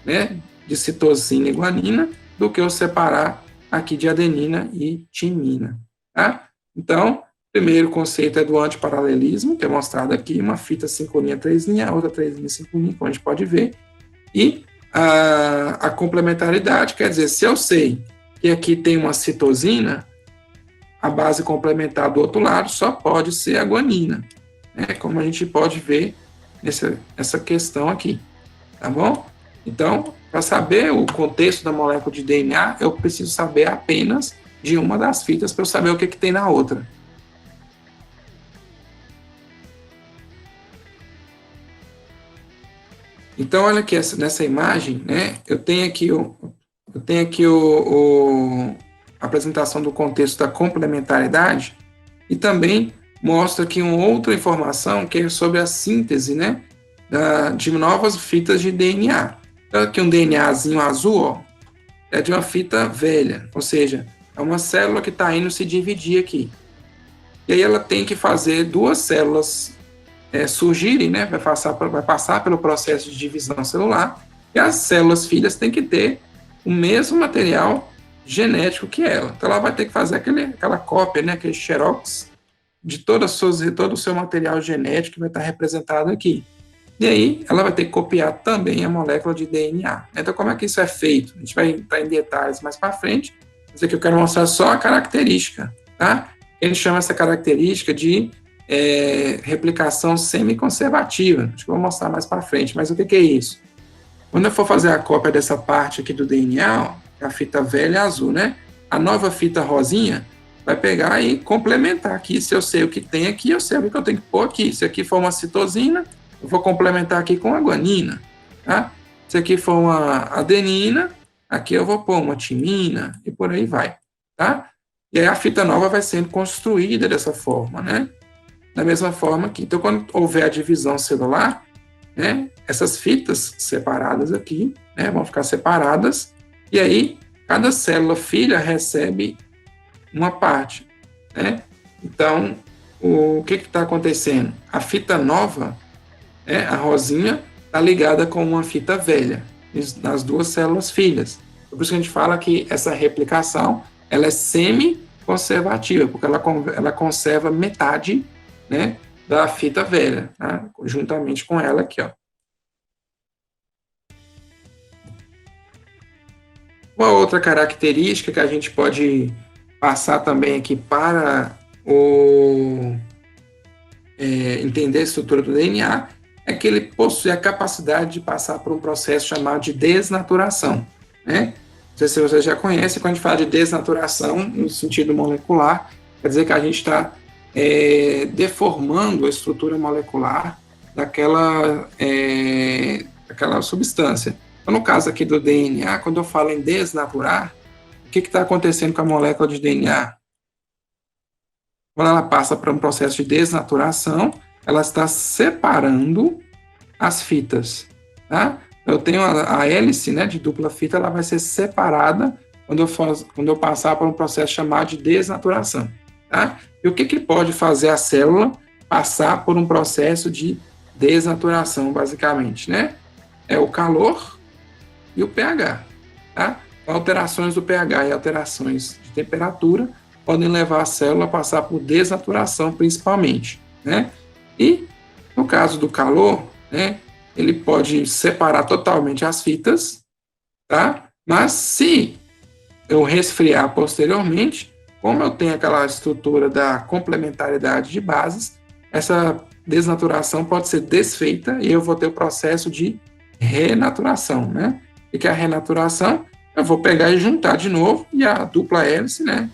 né, de citosina e guanina do que eu separar aqui de adenina e timina, tá? Então, primeiro conceito é do antiparalelismo, que é mostrado aqui, uma fita 5 linha, 3 linha, outra 3 linha, 5 linha, como a gente pode ver, e a complementaridade, quer dizer, se eu sei que aqui tem uma citosina, a base complementar do outro lado só pode ser a guanina, né? Como a gente pode ver nessa questão aqui, tá bom? Então, para saber o contexto da molécula de DNA, eu preciso saber apenas de uma das fitas para eu saber o que tem na outra. Então, olha aqui nessa imagem, né? Eu tenho aqui a apresentação do contexto da complementaridade e também mostra aqui uma outra informação que é sobre a síntese, né, de novas fitas de DNA. Então, aqui um DNAzinho azul, ó, é de uma fita velha, ou seja, é uma célula que está indo se dividir aqui. E aí ela tem que fazer 2 células surgirem, né, vai passar pelo processo de divisão celular, e as células filhas têm que ter o mesmo material genético que ela. Então ela vai ter que fazer aquela cópia, né, aquele xerox de todo o seu material genético que vai estar representado aqui. E aí ela vai ter que copiar também a molécula de DNA. Então como é que isso é feito? A gente vai entrar em detalhes mais para frente, mas aqui eu quero mostrar só a característica, tá? A gente chama essa característica de replicação semiconservativa. Acho que eu vou mostrar mais para frente, mas o que é isso? Quando eu for fazer a cópia dessa parte aqui do DNA, ó, a fita velha azul, né? a nova fita rosinha vai pegar e complementar aqui. Se eu sei o que tem aqui, eu sei o que eu tenho que pôr aqui. Se aqui for uma citosina, eu vou complementar aqui com a guanina, tá? Se aqui for uma adenina, aqui eu vou pôr uma timina e por aí vai, tá? E aí a fita nova vai sendo construída dessa forma, né? Da mesma forma que, então, quando houver a divisão celular, né, essas fitas separadas aqui, né, vão ficar separadas, e aí cada célula filha recebe uma parte, né? Então, o que está acontecendo? A fita nova, né, a rosinha, está ligada com uma fita velha, nas duas células filhas. Por isso que a gente fala que essa replicação ela é semi-conservativa, porque ela conserva metade, né, da fita velha, tá? Juntamente com ela aqui, ó. Uma outra característica que a gente pode passar também aqui para entender a estrutura do DNA é que ele possui a capacidade de passar por um processo chamado de desnaturação, né? Não sei se você já conhece, quando a gente fala de desnaturação, no sentido molecular, quer dizer que a gente está deformando a estrutura molecular daquela substância. Então, no caso aqui do DNA, quando eu falo em desnaturar, o que está acontecendo com a molécula de DNA? Quando ela passa por um processo de desnaturação, ela está separando as fitas, tá? Eu tenho a hélice, né, de dupla fita, ela vai ser separada quando eu passar por um processo chamado de desnaturação, tá? E o que pode fazer a célula passar por um processo de desnaturação, basicamente, né? É o calor e o pH, tá? Alterações do pH e alterações de temperatura podem levar a célula a passar por desnaturação, principalmente, né? E, no caso do calor, né, ele pode separar totalmente as fitas, tá? Mas se eu resfriar posteriormente, como eu tenho aquela estrutura da complementaridade de bases, essa desnaturação pode ser desfeita e eu vou ter o processo de renaturação, né? E que a renaturação, eu vou pegar e juntar de novo e a dupla hélice, né,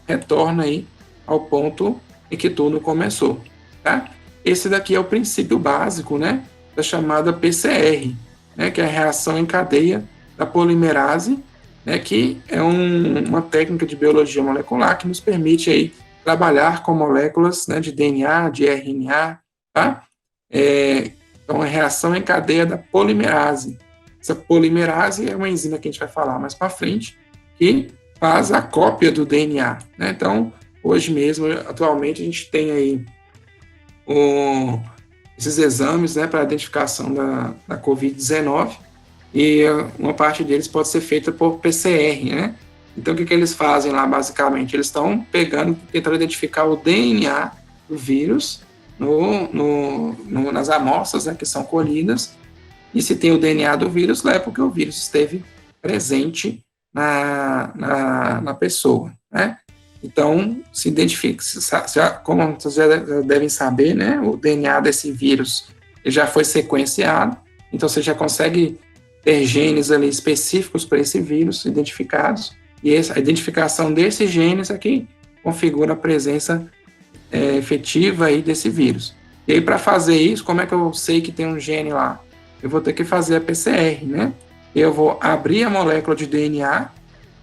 retorna aí ao ponto em que tudo começou, tá? Esse daqui é o princípio básico, né, da chamada PCR, né, que é a reação em cadeia da polimerase, né, que é uma técnica de biologia molecular que nos permite aí trabalhar com moléculas, né, de DNA, de RNA, tá? Então, a reação em cadeia da polimerase. Essa polimerase é uma enzima que a gente vai falar mais para frente, que faz a cópia do DNA, né? Então, hoje mesmo, atualmente, a gente tem aí esses exames, né, para a identificação da Covid-19, e uma parte deles pode ser feita por PCR, né? Então, o que eles fazem lá, basicamente? Eles estão tentando identificar o DNA do vírus nas amostras, né, que são colhidas, e se tem o DNA do vírus, é porque o vírus esteve presente na pessoa, né? Então, se identifica, como vocês já devem saber, né, o DNA desse vírus já foi sequenciado, então você já consegue ter genes ali específicos para esse vírus identificados, e a identificação desses genes é que configura a presença efetiva aí desse vírus. E aí, para fazer isso, como é que eu sei que tem um gene lá? Eu vou ter que fazer a PCR, né? Eu vou abrir a molécula de DNA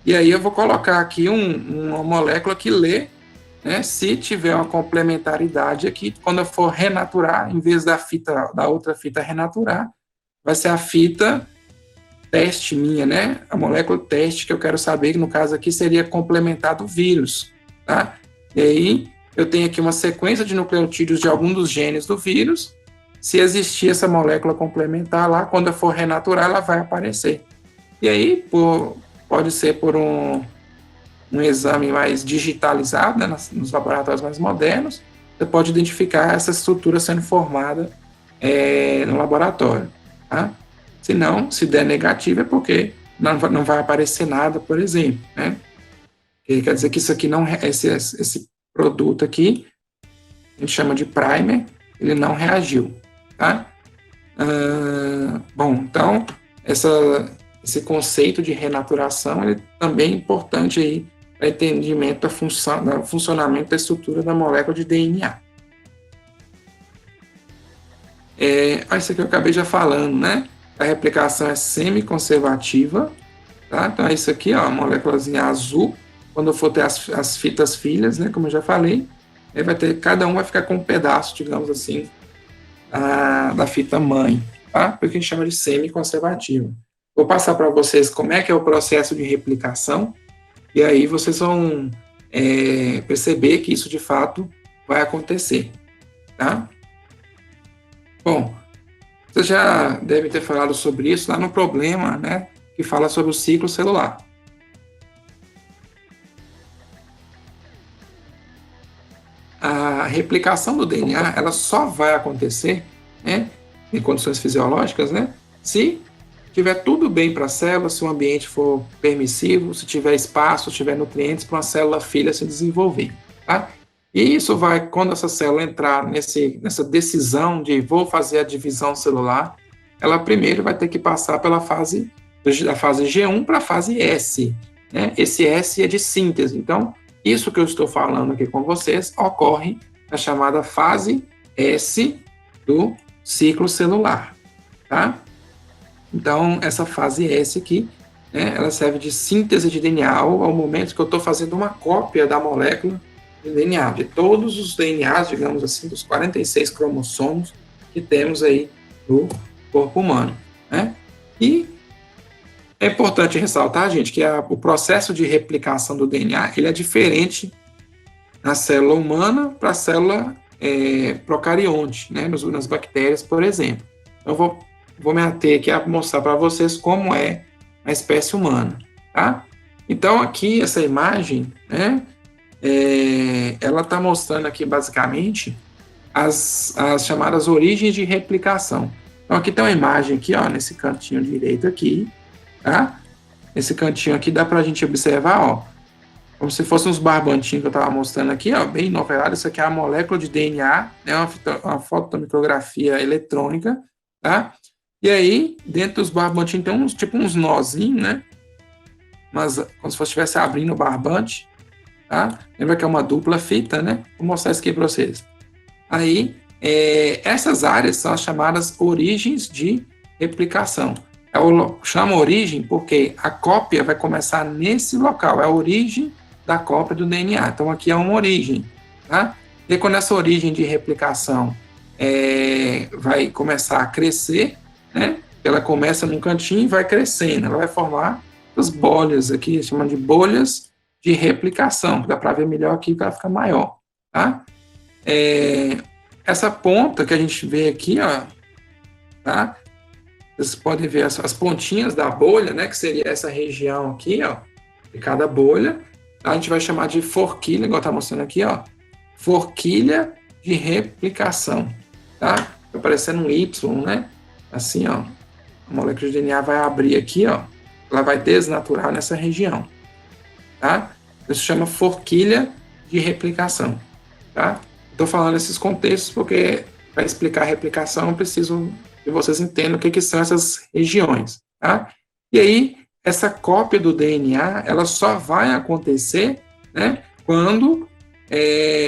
e aí eu vou colocar aqui uma molécula que lê, né? Se tiver uma complementaridade aqui, quando eu for renaturar, em vez da outra fita renaturar, vai ser a fita teste minha, né? A molécula teste que eu quero saber, que no caso aqui seria complementar do vírus, tá? E aí eu tenho aqui uma sequência de nucleotídeos de algum dos genes do vírus. Se existir essa molécula complementar lá, quando eu for renaturar, ela vai aparecer. E aí, pode ser por um exame mais digitalizado, né, nos laboratórios mais modernos, você pode identificar essa estrutura sendo formada no laboratório, tá? Se não, se der negativo, é porque não vai aparecer nada, por exemplo, né? Quer dizer que isso aqui não, esse produto aqui, a gente chama de primer, ele não reagiu, tá? Bom, então, esse conceito de renaturação, ele também é importante aí para entendimento da função, do funcionamento da estrutura da molécula de DNA. Isso aqui eu acabei já falando, né? A replicação é semi-conservativa, tá? Então, é isso aqui, ó, a moléculazinha azul. Quando eu for ter as fitas filhas, né? Como eu já falei, vai ter, cada um vai ficar com um pedaço, digamos assim, da fita mãe, tá? Porque a gente chama de semi-conservativa. Vou passar para vocês como é que é o processo de replicação, e aí vocês vão perceber que isso de fato vai acontecer, tá? Bom, você já deve ter falado sobre isso lá no problema, né, que fala sobre o ciclo celular. A replicação do DNA, ela só vai acontecer, né, em condições fisiológicas, né, se tiver tudo bem para a célula, se o ambiente for permissivo, se tiver espaço, se tiver nutrientes para uma célula filha se desenvolver, tá? E isso vai, quando essa célula entrar nessa decisão de vou fazer a divisão celular, ela primeiro vai ter que passar pela fase, da fase G1 para a fase S, né? Esse S é de síntese. Então, isso que eu estou falando aqui com vocês ocorre na chamada fase S do ciclo celular, tá? Então, essa fase S aqui, né, ela serve de síntese de DNA ao momento que eu estou fazendo uma cópia da molécula de DNA, de todos os DNAs, digamos assim, dos 46 cromossomos que temos aí no corpo humano, né? E é importante ressaltar, gente, que o processo de replicação do DNA ele é diferente na célula humana para a célula procarionte, né? Nas bactérias, por exemplo. Então, vou me ater aqui a mostrar para vocês como é a espécie humana, tá? Então, aqui, essa imagem, né? Ela está mostrando aqui, basicamente, as chamadas origens de replicação. Então, aqui tem uma imagem aqui, ó, nesse cantinho direito aqui, tá? Nesse cantinho aqui dá para a gente observar, ó, como se fossem uns barbantinhos que eu estava mostrando aqui, ó, bem novelado. Isso aqui é a molécula de DNA, né? Uma fotomicrografia eletrônica, tá? E aí, dentro dos barbantinhos tem uns nozinhos, né? Mas como se estivesse abrindo o barbante, tá? Lembra que é uma dupla fita, né? Vou mostrar isso aqui para vocês. Aí, essas áreas são as chamadas origens de replicação. Eu chamo origem porque a cópia vai começar nesse local, é a origem da cópia do DNA. Então, aqui é uma origem, tá? E quando essa origem de replicação vai começar a crescer, né? Ela começa num cantinho e vai crescendo, ela vai formar as bolhas aqui, chamam de bolhas de replicação. Dá para ver melhor aqui, vai ficar maior, tá? Essa ponta que a gente vê aqui, ó, tá? Vocês podem ver as pontinhas da bolha, né? Que seria essa região aqui, ó, de cada bolha. A gente vai chamar de forquilha, igual tá mostrando aqui, ó, forquilha de replicação, tá? Tá parecendo um Y, né? Assim, ó, a molécula de DNA vai abrir aqui, ó, ela vai desnaturar nessa região, tá? Isso chama forquilha de replicação, tá? Estou falando esses contextos porque para explicar a replicação eu preciso que vocês entendam o que são essas regiões, tá? E aí essa cópia do DNA ela só vai acontecer, né, quando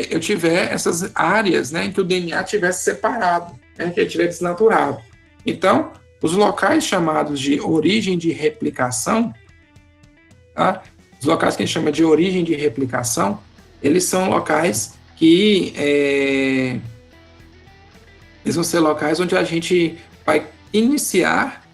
eu tiver essas áreas, né, em que o DNA tivesse separado, né, que ele estiver desnaturado. Então, os locais chamados de origem de replicação, tá? Os locais que a gente chama de origem de replicação, eles são locais que eles vão ser locais onde a gente vai iniciar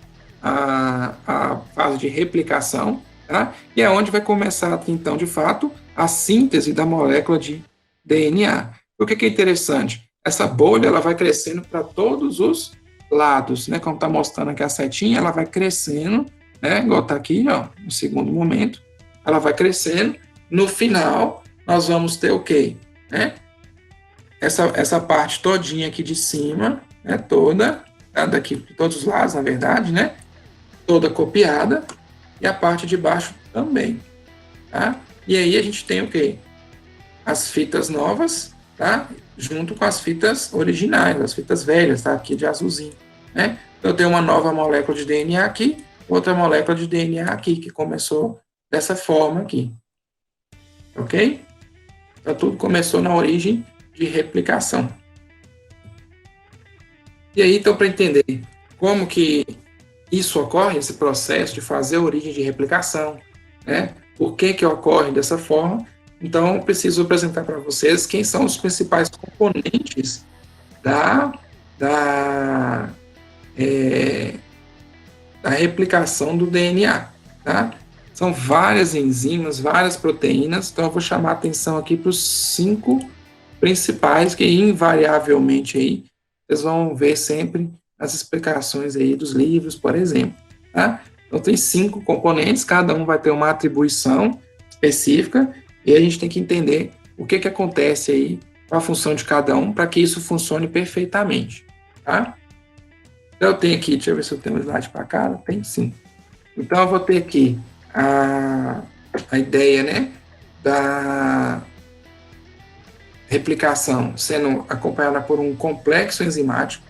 a fase de replicação, tá? E é onde vai começar, então, de fato, a síntese da molécula de DNA. O que é interessante? Essa bolha ela vai crescendo para todos os lados, né? Como está mostrando aqui a setinha, ela vai crescendo, né? Igual está aqui, ó, no segundo momento, ela vai crescendo. No final, nós vamos ter o quê? Né? Essa parte todinha aqui de cima, né? Toda, tá? Daqui de todos os lados, na verdade, né? Toda copiada, e a parte de baixo também, tá? E aí a gente tem o quê? As fitas novas, tá? Junto com as fitas originais, as fitas velhas, tá? Aqui de azulzinho, né? Então, eu tenho uma nova molécula de DNA aqui, outra molécula de DNA aqui, que começou dessa forma aqui. ok? Então, tudo começou na origem de replicação. E aí, então, para entender como que isso ocorre, esse processo de fazer a origem de replicação, né? Por que ocorre dessa forma? Então, eu preciso apresentar para vocês quem são os principais componentes da replicação do DNA, tá? São várias enzimas, várias proteínas, então eu vou chamar a atenção aqui para os 5 principais que invariavelmente aí vocês vão ver sempre nas explicações aí dos livros, por exemplo, tá? Então tem 5 componentes, cada um vai ter uma atribuição específica e a gente tem que entender o que acontece aí com a função de cada um para que isso funcione perfeitamente, tá? Então eu tenho aqui, deixa eu ver se eu tenho um slide para cá, tem sim. Então eu vou ter aqui a ideia, né, da replicação sendo acompanhada por um complexo enzimático,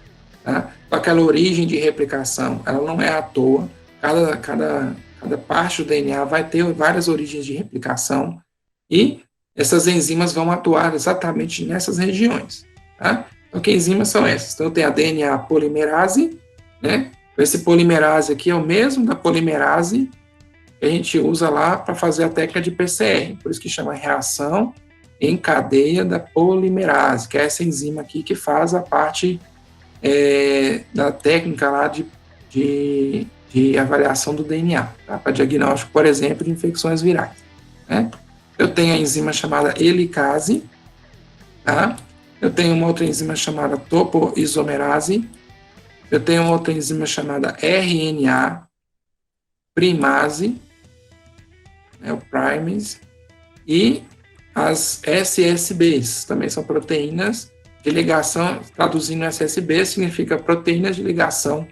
tá? Aquela origem de replicação, ela não é à toa, cada parte do DNA vai ter várias origens de replicação e essas enzimas vão atuar exatamente nessas regiões, tá? Então, que enzimas são essas? Então, tem a DNA polimerase, né? Esse polimerase aqui é o mesmo da polimerase que a gente usa lá para fazer a técnica de PCR, por isso que chama reação em cadeia da polimerase, que é essa enzima aqui que faz a parte da técnica lá de avaliação do DNA, tá? Para diagnóstico, por exemplo, de infecções virais, né? Eu tenho a enzima chamada helicase, tá? Eu tenho uma outra enzima chamada topoisomerase, eu tenho uma outra enzima chamada RNA primase, né, o primase, e as SSBs, também são proteínas de ligação, traduzindo SSB, significa proteínas de ligação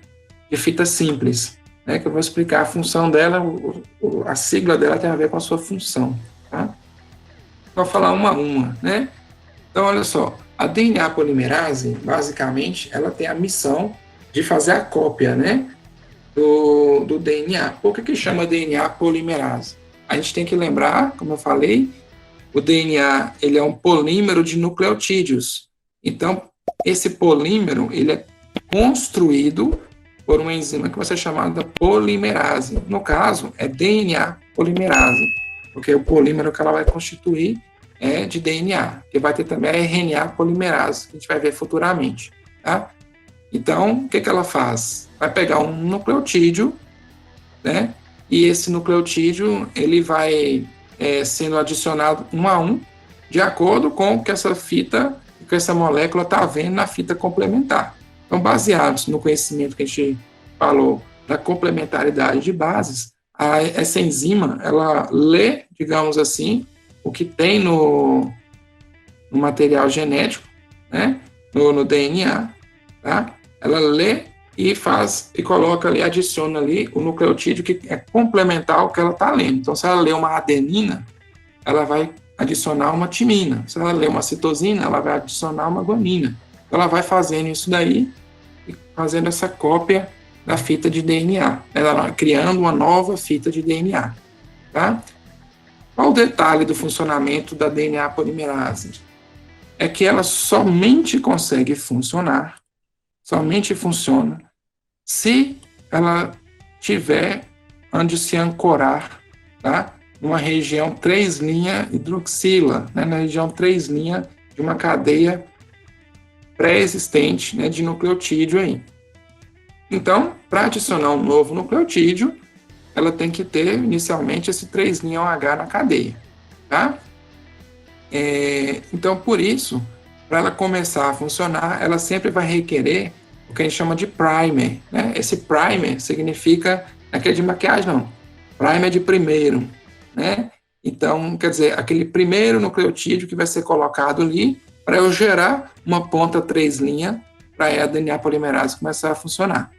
de fita simples, né, que eu vou explicar a função dela, a sigla dela tem a ver com a sua função, tá? Vou falar uma a uma, né? Então, olha só, a DNA polimerase, basicamente, ela tem a missão de fazer a cópia, né, do DNA. Por que chama DNA polimerase? A gente tem que lembrar, como eu falei, o DNA ele é um polímero de nucleotídeos. Então, esse polímero ele é construído por uma enzima que vai ser chamada polimerase. No caso, é DNA polimerase, porque o polímero que ela vai constituir é de DNA, que vai ter também a RNA polimerase, que a gente vai ver futuramente, tá? Então, o que ela faz? Vai pegar um nucleotídeo, né? E esse nucleotídeo ele vai sendo adicionado um a um, de acordo com o que essa fita, que essa molécula está vendo na fita complementar. Então, baseados no conhecimento que a gente falou da complementaridade de bases, essa enzima, ela lê, digamos assim, o que tem no material genético, né? No DNA, tá? Ela lê e faz, e coloca ali, adiciona ali o nucleotídeo que é complementar ao que ela está lendo. Então, se ela lê uma adenina, ela vai adicionar uma timina. Se ela lê uma citosina, ela vai adicionar uma guanina. Então, ela vai fazendo isso daí, e fazendo essa cópia da fita de DNA. Ela vai criando uma nova fita de DNA, tá? Qual o detalhe do funcionamento da DNA polimerase? É que ela somente consegue funcionar, somente funciona, se ela tiver onde se ancorar, tá? Numa região 3' hidroxila, né? Na região 3' de uma cadeia pré-existente, né, de nucleotídeo aí. Então, para adicionar um novo nucleotídeo, ela tem que ter inicialmente esse 3' OH na cadeia, tá? Então, por isso, para ela começar a funcionar, ela sempre vai requerer o que a gente chama de primer, né? Esse primer significa, não é aquele de maquiagem, não. Primer de primeiro, né? Então, quer dizer, aquele primeiro nucleotídeo que vai ser colocado ali para eu gerar uma ponta 3' para a DNA polimerase começar a funcionar,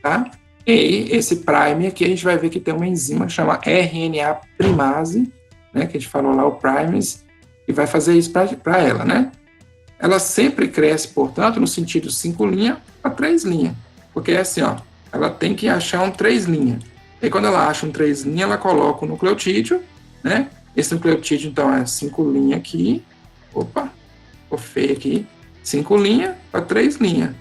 tá? E esse primer aqui a gente vai ver que tem uma enzima que chama RNA primase, né? Que a gente falou lá, o primase, e vai fazer isso para ela, né? Ela sempre cresce, portanto, no sentido 5' a 3', porque é assim, ó, ela tem que achar um 3'. E quando ela acha um 3', ela coloca o nucleotídeo, né? Esse nucleotídeo, então, é 5 linhas aqui. Opa, ficou feio aqui. 5 linhas para 3 linhas.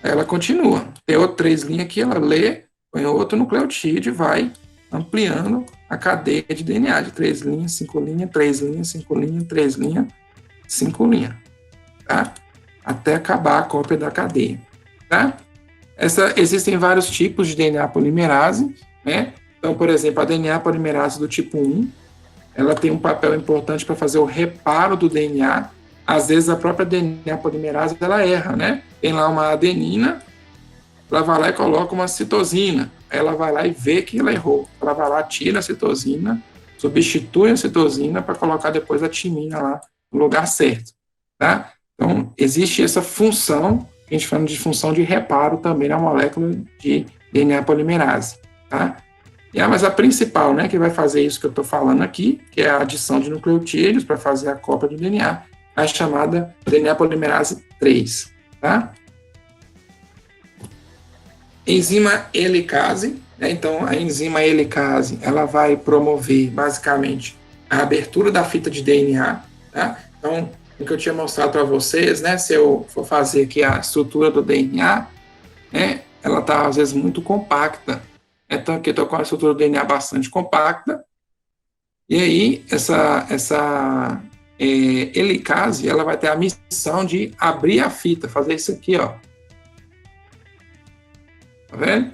Aí ela continua. Tem outra 3 linhas aqui, ela lê, põe outro nucleotídeo e vai ampliando a cadeia de DNA de 3 linhas, 5 linhas, 3 linhas, 5 linhas, 3 linhas, 5 linhas. Tá? Até acabar a cópia da cadeia. Tá? Existem vários tipos de DNA polimerase, né? Então, por exemplo, a DNA polimerase do tipo 1, ela tem um papel importante para fazer o reparo do DNA. Às vezes, a própria DNA polimerase, ela erra, né? Tem lá uma adenina, ela vai lá e coloca uma citosina. Aí ela vai lá e vê que ela errou. Ela vai lá, tira a citosina, substitui a citosina para colocar depois a timina lá no lugar certo, tá? Então, existe essa função, que a gente chama de função de reparo também na molécula de DNA polimerase, tá? Mas a principal, né, que vai fazer isso que eu estou falando aqui, que é a adição de nucleotídeos para fazer a cópia do DNA, é a chamada DNA polimerase 3, tá? Enzima helicase, né? Então a enzima helicase, ela vai promover basicamente a abertura da fita de DNA, tá? Então, o que eu tinha mostrado para vocês, né, se eu for fazer aqui a estrutura do DNA, né, ela está às vezes muito compacta. Então aqui eu estou com a estrutura do DNA bastante compacta, e aí essa helicase, ela vai ter a missão de abrir a fita, fazer isso aqui, ó. Tá vendo?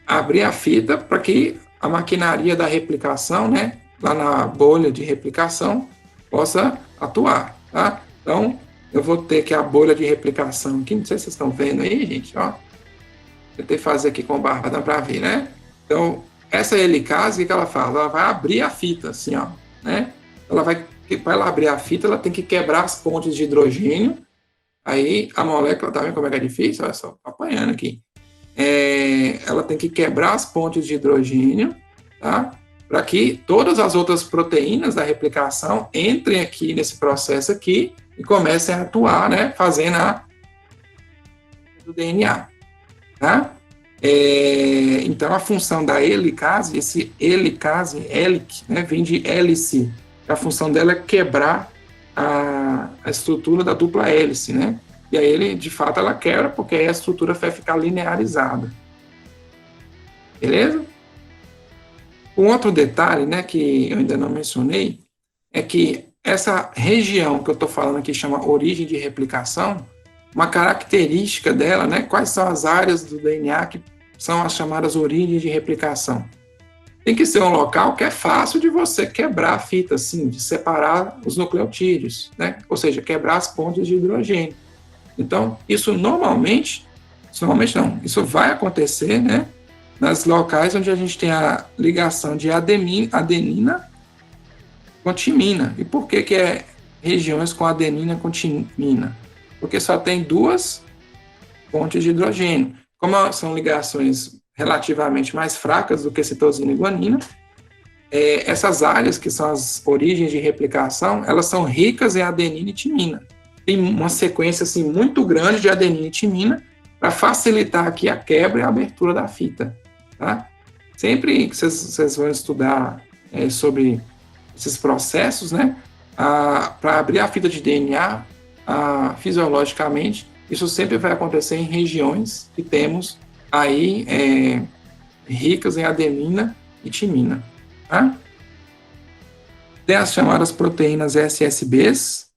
Abrir a fita para que a maquinaria da replicação, né, lá na bolha de replicação, possa atuar, tá? Então, eu vou ter que a bolha de replicação aqui, não sei se vocês estão vendo aí, gente, ó. Tentei fazer aqui com barra, dá para ver, né? Então, essa helicase, o que ela faz? Ela vai abrir a fita, assim, ó, né? Para ela abrir a fita, ela tem que quebrar as pontes de hidrogênio. Aí, a molécula, tá vendo como é que é difícil? Olha só, apanhando aqui. Ela tem que quebrar as pontes de hidrogênio, tá? Para que todas as outras proteínas da replicação entrem aqui nesse processo aqui e comecem a atuar, né? Fazendo a do DNA, tá? Então, a função da helicase, esse helicase, helic, né, vem de hélice. A função dela é quebrar a estrutura da dupla hélice, né? E aí, ele, de fato, ela quebra, porque aí a estrutura vai ficar linearizada. Beleza? Um outro detalhe, né, que eu ainda não mencionei, é que essa região que eu estou falando aqui, chama origem de replicação, uma característica dela, né, quais são as áreas do DNA que são as chamadas origens de replicação. Tem que ser um local que é fácil de você quebrar a fita, assim, de separar os nucleotídeos, né? Ou seja, quebrar as pontes de hidrogênio. Então, isso isso vai acontecer, né, nas locais onde a gente tem a ligação de adenina com timina. E por que é regiões com adenina com timina? Porque só tem 2 pontes de hidrogênio. Como são ligações relativamente mais fracas do que citosina e guanina, essas áreas, que são as origens de replicação, elas são ricas em adenina e timina. Tem uma sequência assim, muito grande de adenina e timina para facilitar aqui a quebra e a abertura da fita. Tá? Sempre que vocês vão estudar sobre esses processos, né, para abrir a fita de DNA, fisiologicamente, isso sempre vai acontecer em regiões que temos aí ricas em adenina e timina. Tá? Tem as chamadas proteínas SSBs,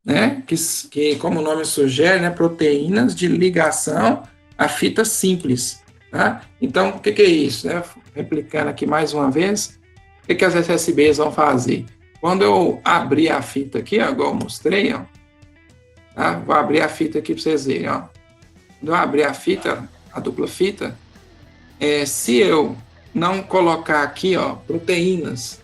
né, que como o nome sugere, né, proteínas de ligação à fita simples. Tá? Então, o que é isso? Né? Replicando aqui mais uma vez, o que as SSBs vão fazer? Quando eu abrir a fita aqui, ó, igual eu mostrei, ó, tá? Vou abrir a fita aqui para vocês verem. Ó. Quando eu abrir a fita, a dupla fita, se eu não colocar aqui, ó, proteínas,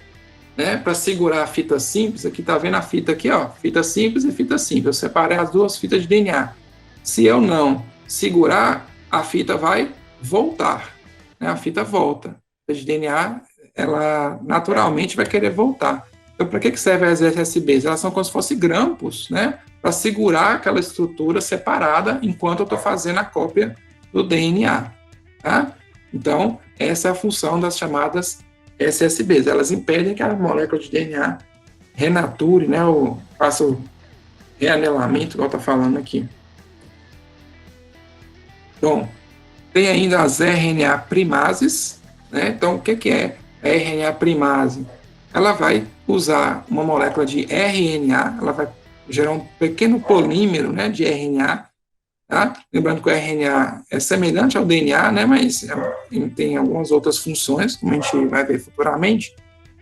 né, para segurar a fita simples, aqui tá vendo a fita aqui, ó, fita simples e fita simples. Eu separei as 2 fitas de DNA. Se eu não segurar, a fita vai voltar, né? A fita volta. A fita de DNA, ela naturalmente vai querer voltar. Então, para que servem as SSBs? Elas são como se fossem grampos, né? Para segurar aquela estrutura separada enquanto eu estou fazendo a cópia do DNA, tá? Então, essa é a função das chamadas SSBs. Elas impedem que a molécula de DNA renature, né, ou faça o reanelamento, igual está falando aqui. Bom, tem ainda as RNA primases, né? Então, o que é a RNA primase? Ela vai usar uma molécula de RNA, ela vai gerar um pequeno polímero, né, de RNA, tá? Lembrando que o RNA é semelhante ao DNA, né, mas tem algumas outras funções, como a gente vai ver futuramente,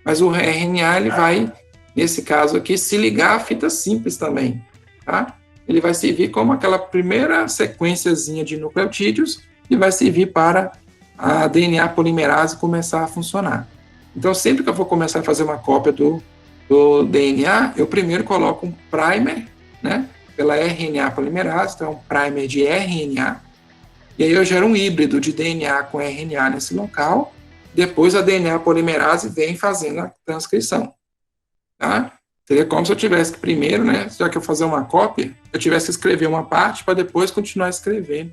mas o RNA, ele vai, nesse caso aqui, se ligar à fita simples também, tá? Ele vai servir como aquela primeira sequenciazinha de nucleotídeos e vai servir para a DNA polimerase começar a funcionar. Então, sempre que eu vou começar a fazer uma cópia do DNA, eu primeiro coloco um primer, né, pela RNA polimerase, então é um primer de RNA, e aí eu gero um híbrido de DNA com RNA nesse local, depois a DNA polimerase vem fazendo a transcrição, tá? Seria como se eu tivesse que primeiro, né, já que eu fazer uma cópia, eu tivesse que escrever uma parte para depois continuar escrevendo.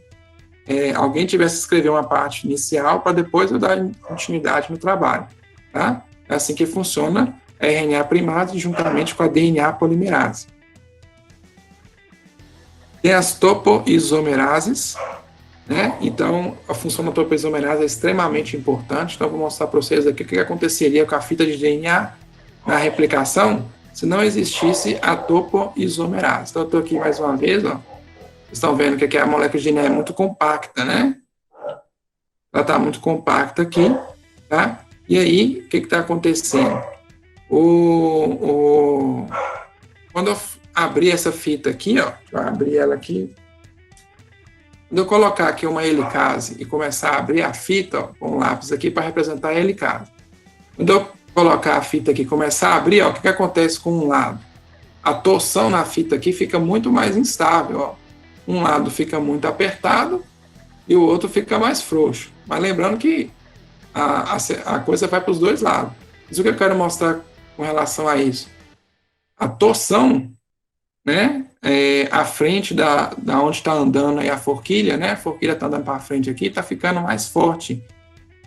Alguém tivesse que escrever uma parte inicial para depois eu dar continuidade no trabalho, tá? É assim que funciona a RNA primase juntamente com a DNA polimerase. Tem as topoisomerases, né? Então, a função da topoisomerase é extremamente importante. Então, eu vou mostrar para vocês aqui o que aconteceria com a fita de DNA na replicação se não existisse a topoisomerase. Então, eu estou aqui mais uma vez, ó. Vocês estão vendo que aqui a molécula de DNA é muito compacta, né? Ela está muito compacta aqui, tá? E aí, o que está acontecendo? Quando eu abrir essa fita aqui, ó, deixa eu abrir ela aqui. Quando eu colocar aqui uma helicase e começar a abrir a fita, ó, com um lápis aqui para representar a helicase. Quando eu colocar a fita aqui e começar a abrir, ó, o que acontece com um lado? A torção na fita aqui fica muito mais instável, ó. Um lado fica muito apertado e o outro fica mais frouxo. Mas lembrando que a coisa vai para os dois lados. Isso que eu quero mostrar com relação a isso. A torção, né, à frente da onde está andando aí a forquilha, né, a forquilha está andando para frente aqui, está ficando mais forte.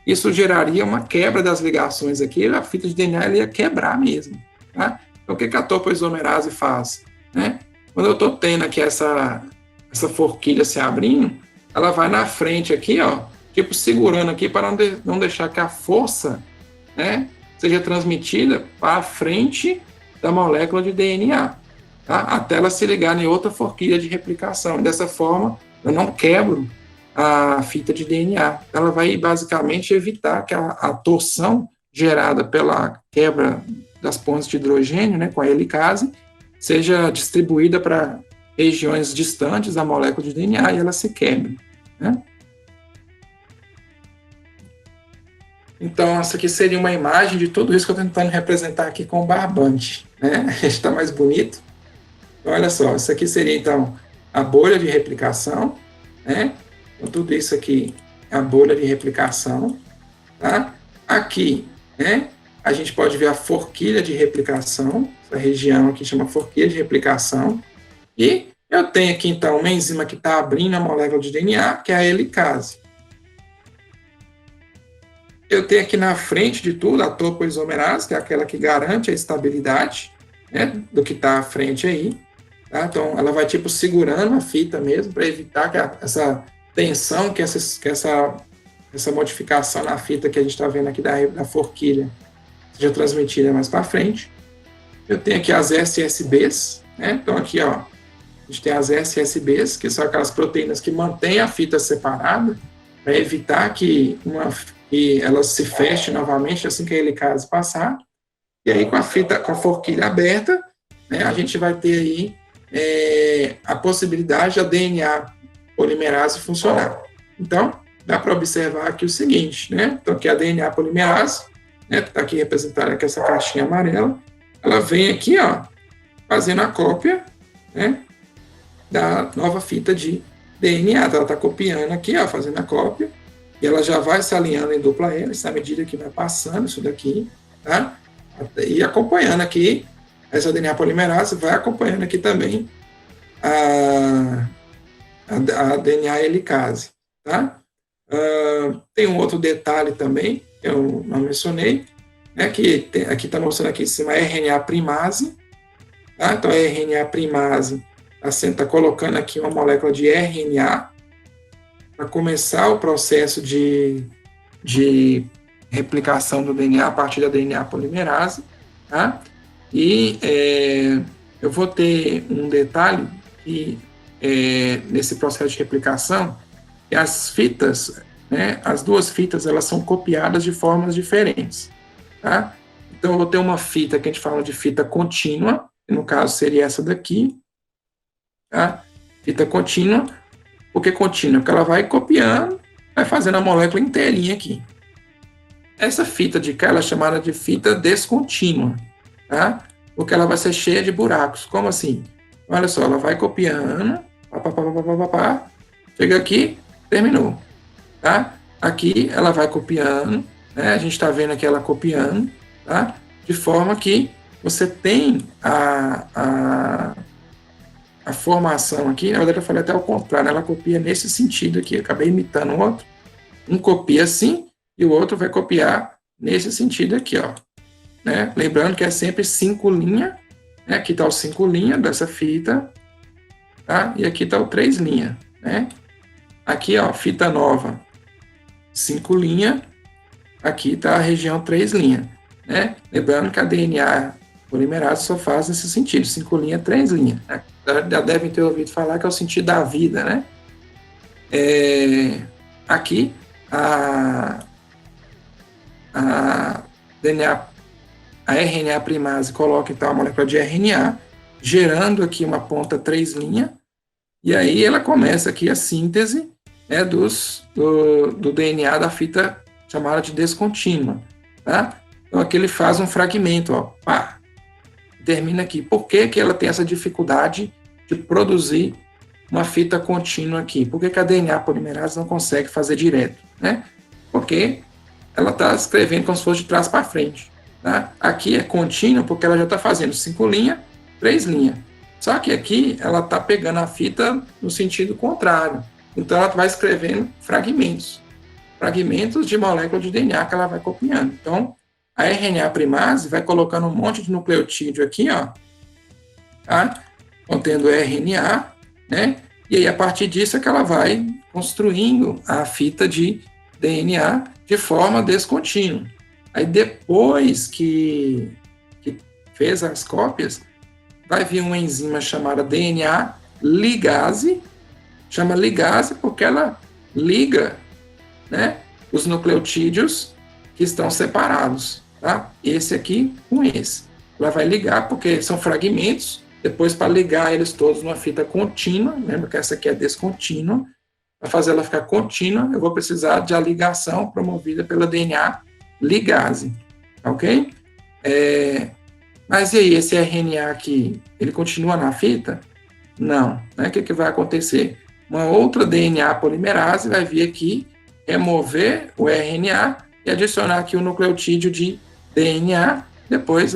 Isso geraria uma quebra das ligações aqui, a fita de DNA ela ia quebrar mesmo. Tá? Então, o que a topoisomerase faz? Né? Quando eu estou tendo aqui essa forquilha se abrindo, ela vai na frente aqui, ó, tipo segurando aqui para não deixar que a força, né, seja transmitida para a frente da molécula de DNA, tá? Até ela se ligar em outra forquilha de replicação. Dessa forma, eu não quebro a fita de DNA. Ela vai basicamente evitar que a torção gerada pela quebra das pontes de hidrogênio, né, com a helicase, seja distribuída para regiões distantes da molécula de DNA e ela se quebre, né? Então, essa aqui seria uma imagem de tudo isso que eu estou tentando representar aqui com o barbante, né? Está mais bonito. Então, olha só, isso aqui seria, então, a bolha de replicação, né? Então, tudo isso aqui é a bolha de replicação, tá? Aqui, né, a gente pode ver a forquilha de replicação, essa região aqui chama forquilha de replicação, e eu tenho aqui, então, uma enzima que está abrindo a molécula de DNA, que é a helicase. Eu tenho aqui na frente de tudo a topoisomerase, que é aquela que garante a estabilidade, né, do que está à frente aí. Tá? Então, ela vai, tipo, segurando a fita mesmo, para evitar que essa tensão, que essa modificação na fita que a gente está vendo aqui da forquilha seja transmitida mais para frente. Eu tenho aqui as SSBs, né? Então, aqui, ó, a gente tem as SSBs, que são aquelas proteínas que mantêm a fita separada, para evitar que ela se feche novamente assim que a helicase passar. E aí, com a forquilha aberta, né, a gente vai ter aí a possibilidade da DNA polimerase funcionar. Então, dá para observar aqui o seguinte, né? Então, aqui a DNA polimerase, né, está aqui representada com essa caixinha amarela, ela vem aqui, ó, fazendo a cópia, né, da nova fita de DNA. Então, ela está copiando aqui, ó, fazendo a cópia, e ela já vai se alinhando em dupla hélice à medida que vai passando isso daqui, tá? E acompanhando aqui, essa DNA polimerase vai acompanhando aqui também a DNA helicase, tá? Tem um outro detalhe também, que eu não mencionei, Aqui está mostrando aqui em cima RNA primase, tá? Então, a RNA primase está colocando aqui uma molécula de RNA para começar o processo de replicação do DNA a partir da DNA polimerase, tá? E eu vou ter um detalhe que nesse processo de replicação, as fitas, né, as duas fitas, elas são copiadas de formas diferentes, tá? Então, eu vou ter uma fita que a gente fala de fita contínua, que no caso seria essa daqui, tá? Fita contínua. Por que contínua? Porque ela vai copiando, vai fazendo a molécula inteirinha aqui. Essa fita de cá, ela é chamada de fita descontínua, tá? Porque ela vai ser cheia de buracos. Como assim? Olha só, ela vai copiando, chega aqui, terminou, tá? Aqui ela vai copiando, né? A gente está vendo aqui ela copiando, tá? De forma que você tem a formação aqui. Na verdade, eu falei até o contrário, ela copia nesse sentido aqui. Eu acabei imitando o outro. Um copia assim e o outro vai copiar nesse sentido aqui, ó. Né? Lembrando que é sempre 5 linhas. Né? Aqui está o 5 linhas dessa fita, tá? E aqui está o 3 linhas, né? Aqui, ó, fita nova, 5 linhas. Aqui está a região 3 linhas, né? Lembrando que a DNA polimerase só faz nesse sentido, 5 linhas, 3 linhas. Né? Já devem ter ouvido falar que é o sentido da vida, né? Aqui, a DNA, a RNA primase coloca então a molécula de RNA, gerando aqui uma ponta 3 linha, e aí ela começa aqui a síntese, né, do DNA da fita chamada de descontínua, tá? Então aqui ele faz um fragmento, ó, pá, termina aqui. Por que ela tem essa dificuldade de produzir uma fita contínua aqui? Por que a DNA polimerase não consegue fazer direto, né? Porque ela está escrevendo como se fosse de trás para frente. Tá? Aqui é contínua porque ela já está fazendo 5 linhas, 3 linhas. Só que aqui ela está pegando a fita no sentido contrário. Então ela vai escrevendo fragmentos. Fragmentos de molécula de DNA que ela vai copiando. Então a RNA primase vai colocando um monte de nucleotídeo aqui, ó, tá? Contendo RNA, né? E aí a partir disso é que ela vai construindo a fita de DNA de forma descontínua. Aí depois que fez as cópias, vai vir uma enzima chamada DNA ligase, chama ligase porque ela liga, né, os nucleotídeos que estão separados, tá? Esse aqui com esse. Ela vai ligar porque são fragmentos, depois para ligar eles todos numa fita contínua, lembra que essa aqui é descontínua, para fazer ela ficar contínua, eu vou precisar de a ligação promovida pela DNA ligase, ok? Mas e aí, esse RNA aqui, ele continua na fita? Não, né? O que vai acontecer? Uma outra DNA polimerase vai vir aqui, remover o RNA e adicionar aqui o nucleotídeo de DNA, depois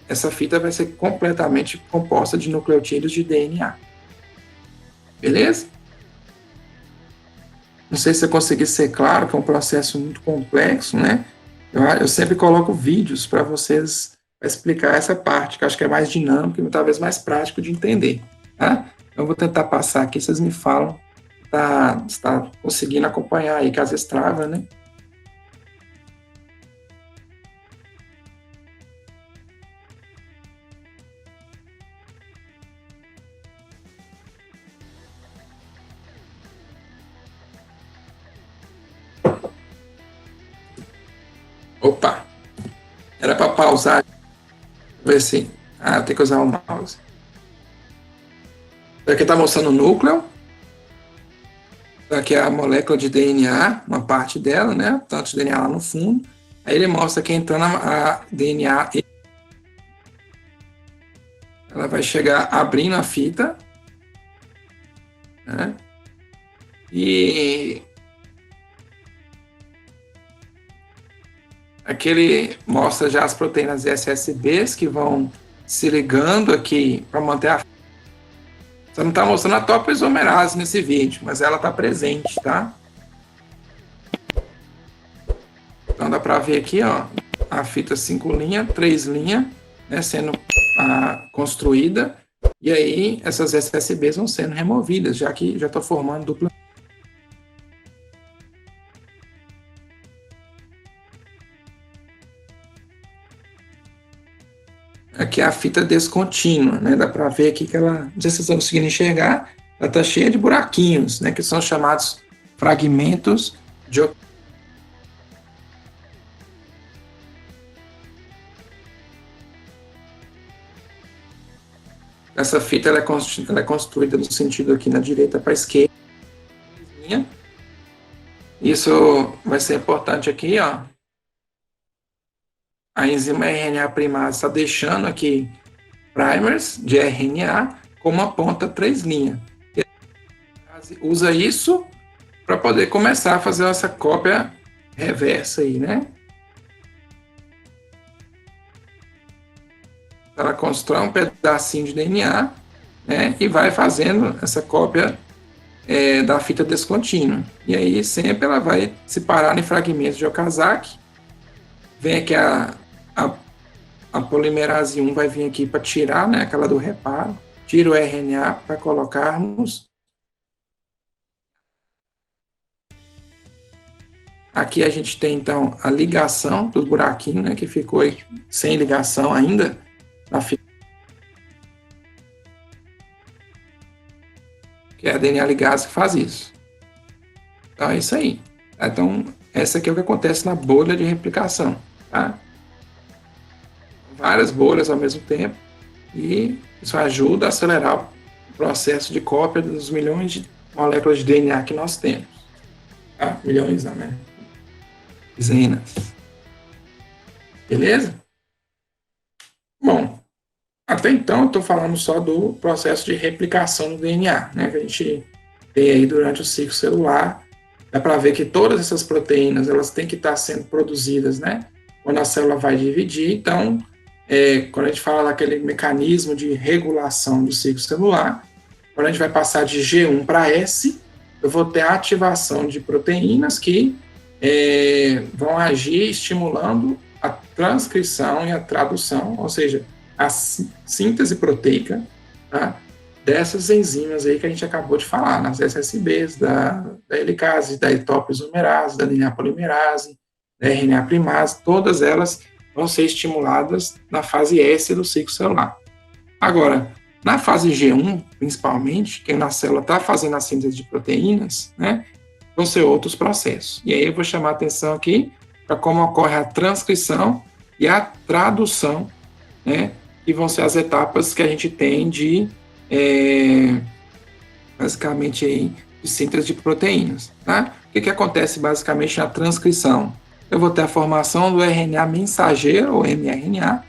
essa fita vai ser completamente composta de nucleotídeos de DNA. Beleza? Não sei se eu consegui ser claro, que é um processo muito complexo, né? Eu sempre coloco vídeos para vocês explicar essa parte, que eu acho que é mais dinâmico e talvez mais prático de entender, tá? Eu vou tentar passar aqui, vocês me falam, está conseguindo acompanhar aí, que às vezes trava, né? Opa! Era para pausar. Ver se. Eu tenho que usar o mouse. Aqui está mostrando o núcleo. Aqui é a molécula de DNA, uma parte dela, né? Tanto de DNA lá no fundo. Aí ele mostra que entrando a DNA. Ela vai chegar abrindo a fita. Né? E aqui ele mostra já as proteínas SSBs que vão se ligando aqui para manter a. Você não está mostrando a topoisomerase nesse vídeo, mas ela está presente, tá? Então dá para para ver aqui, ó, a fita 5 linhas, 3 linhas, né, sendo construída, e aí essas SSBs vão sendo removidas, já que já estou formando dupla. Aqui é a fita descontínua, né? Dá para ver aqui que ela, não sei se vocês estão conseguindo enxergar, ela está cheia de buraquinhos, né? Que são chamados fragmentos de. Essa fita ela é construída no sentido aqui na direita para a esquerda. Isso vai ser importante aqui, ó. A enzima RNA primase está deixando aqui primers de RNA com uma ponta 3' usa isso para poder começar a fazer essa cópia reversa aí, né? Ela constrói um pedacinho de DNA, né? E vai fazendo essa cópia da fita descontínua. E aí sempre ela vai se parar em fragmentos de Okazaki. Vem aqui a polimerase 1 vai vir aqui para tirar, né? Aquela do reparo. Tira o RNA para colocarmos. Aqui a gente tem, então, a ligação dos buraquinhos, né, que ficou aí sem ligação ainda na fita. Que é a DNA ligase que faz isso. Então, é isso aí. Então, essa aqui é o que acontece na bolha de replicação. Tá? Várias bolhas ao mesmo tempo. E isso ajuda a acelerar o processo de cópia dos milhões de moléculas de DNA que nós temos. Tá? Milhões, não, né? Dezenas. Beleza? Bom, até então eu estou falando só do processo de replicação do DNA, né? Que a gente tem aí durante o ciclo celular. Dá para ver que todas essas proteínas elas têm que estar sendo produzidas, né? Quando a célula vai dividir. Então, quando a gente fala daquele mecanismo de regulação do ciclo celular, quando a gente vai passar de G1 para S, eu vou ter a ativação de proteínas que vão agir estimulando a transcrição e a tradução, ou seja, a síntese proteica, tá? Dessas enzimas aí que a gente acabou de falar, nas SSBs, da helicase, da topoisomerase, da DNA polimerase, da RNA primase, todas elas vão ser estimuladas na fase S do ciclo celular. Agora, na fase G1, principalmente, que a célula está fazendo a síntese de proteínas, né, vão ser outros processos. E aí eu vou chamar a atenção aqui para como ocorre a transcrição e a tradução, né, que vão ser as etapas que a gente tem de, basicamente, aí, de síntese de proteínas. Tá? O que acontece basicamente na transcrição? Eu vou ter a formação do RNA mensageiro, ou mRNA,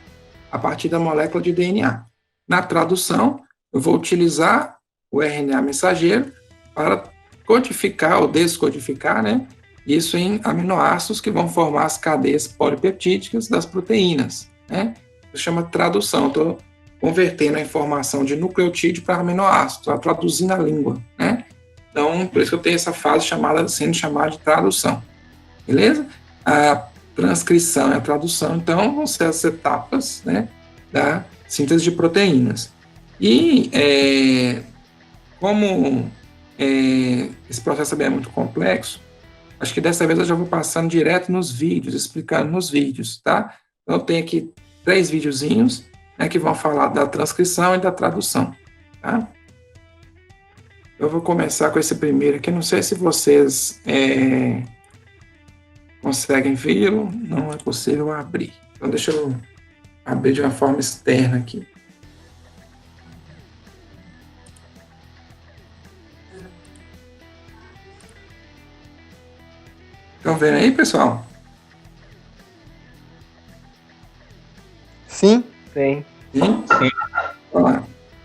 a partir da molécula de DNA. Na tradução, eu vou utilizar o RNA mensageiro para codificar ou descodificar, né, isso em aminoácidos que vão formar as cadeias polipeptídicas das proteínas. Né? Isso chama tradução. Estou convertendo a informação de nucleotídeo para aminoácidos, estou traduzindo a língua. Né? Então, por isso que eu tenho essa fase sendo chamada de tradução. Beleza? A transcrição e a tradução, então, vão ser as etapas, né, da síntese de proteínas. E como esse processo também é muito complexo, acho que dessa vez eu já vou passando direto nos vídeos, explicando nos vídeos, tá? Então, eu tenho aqui 3 videozinhos, né, que vão falar da transcrição e da tradução, tá? Eu vou começar com esse primeiro aqui, não sei se vocês conseguem vê-lo, não é possível abrir. Então, deixa eu abrir de uma forma externa aqui. Estão vendo aí, pessoal? Sim, tem. Sim? Sim. Vamos lá.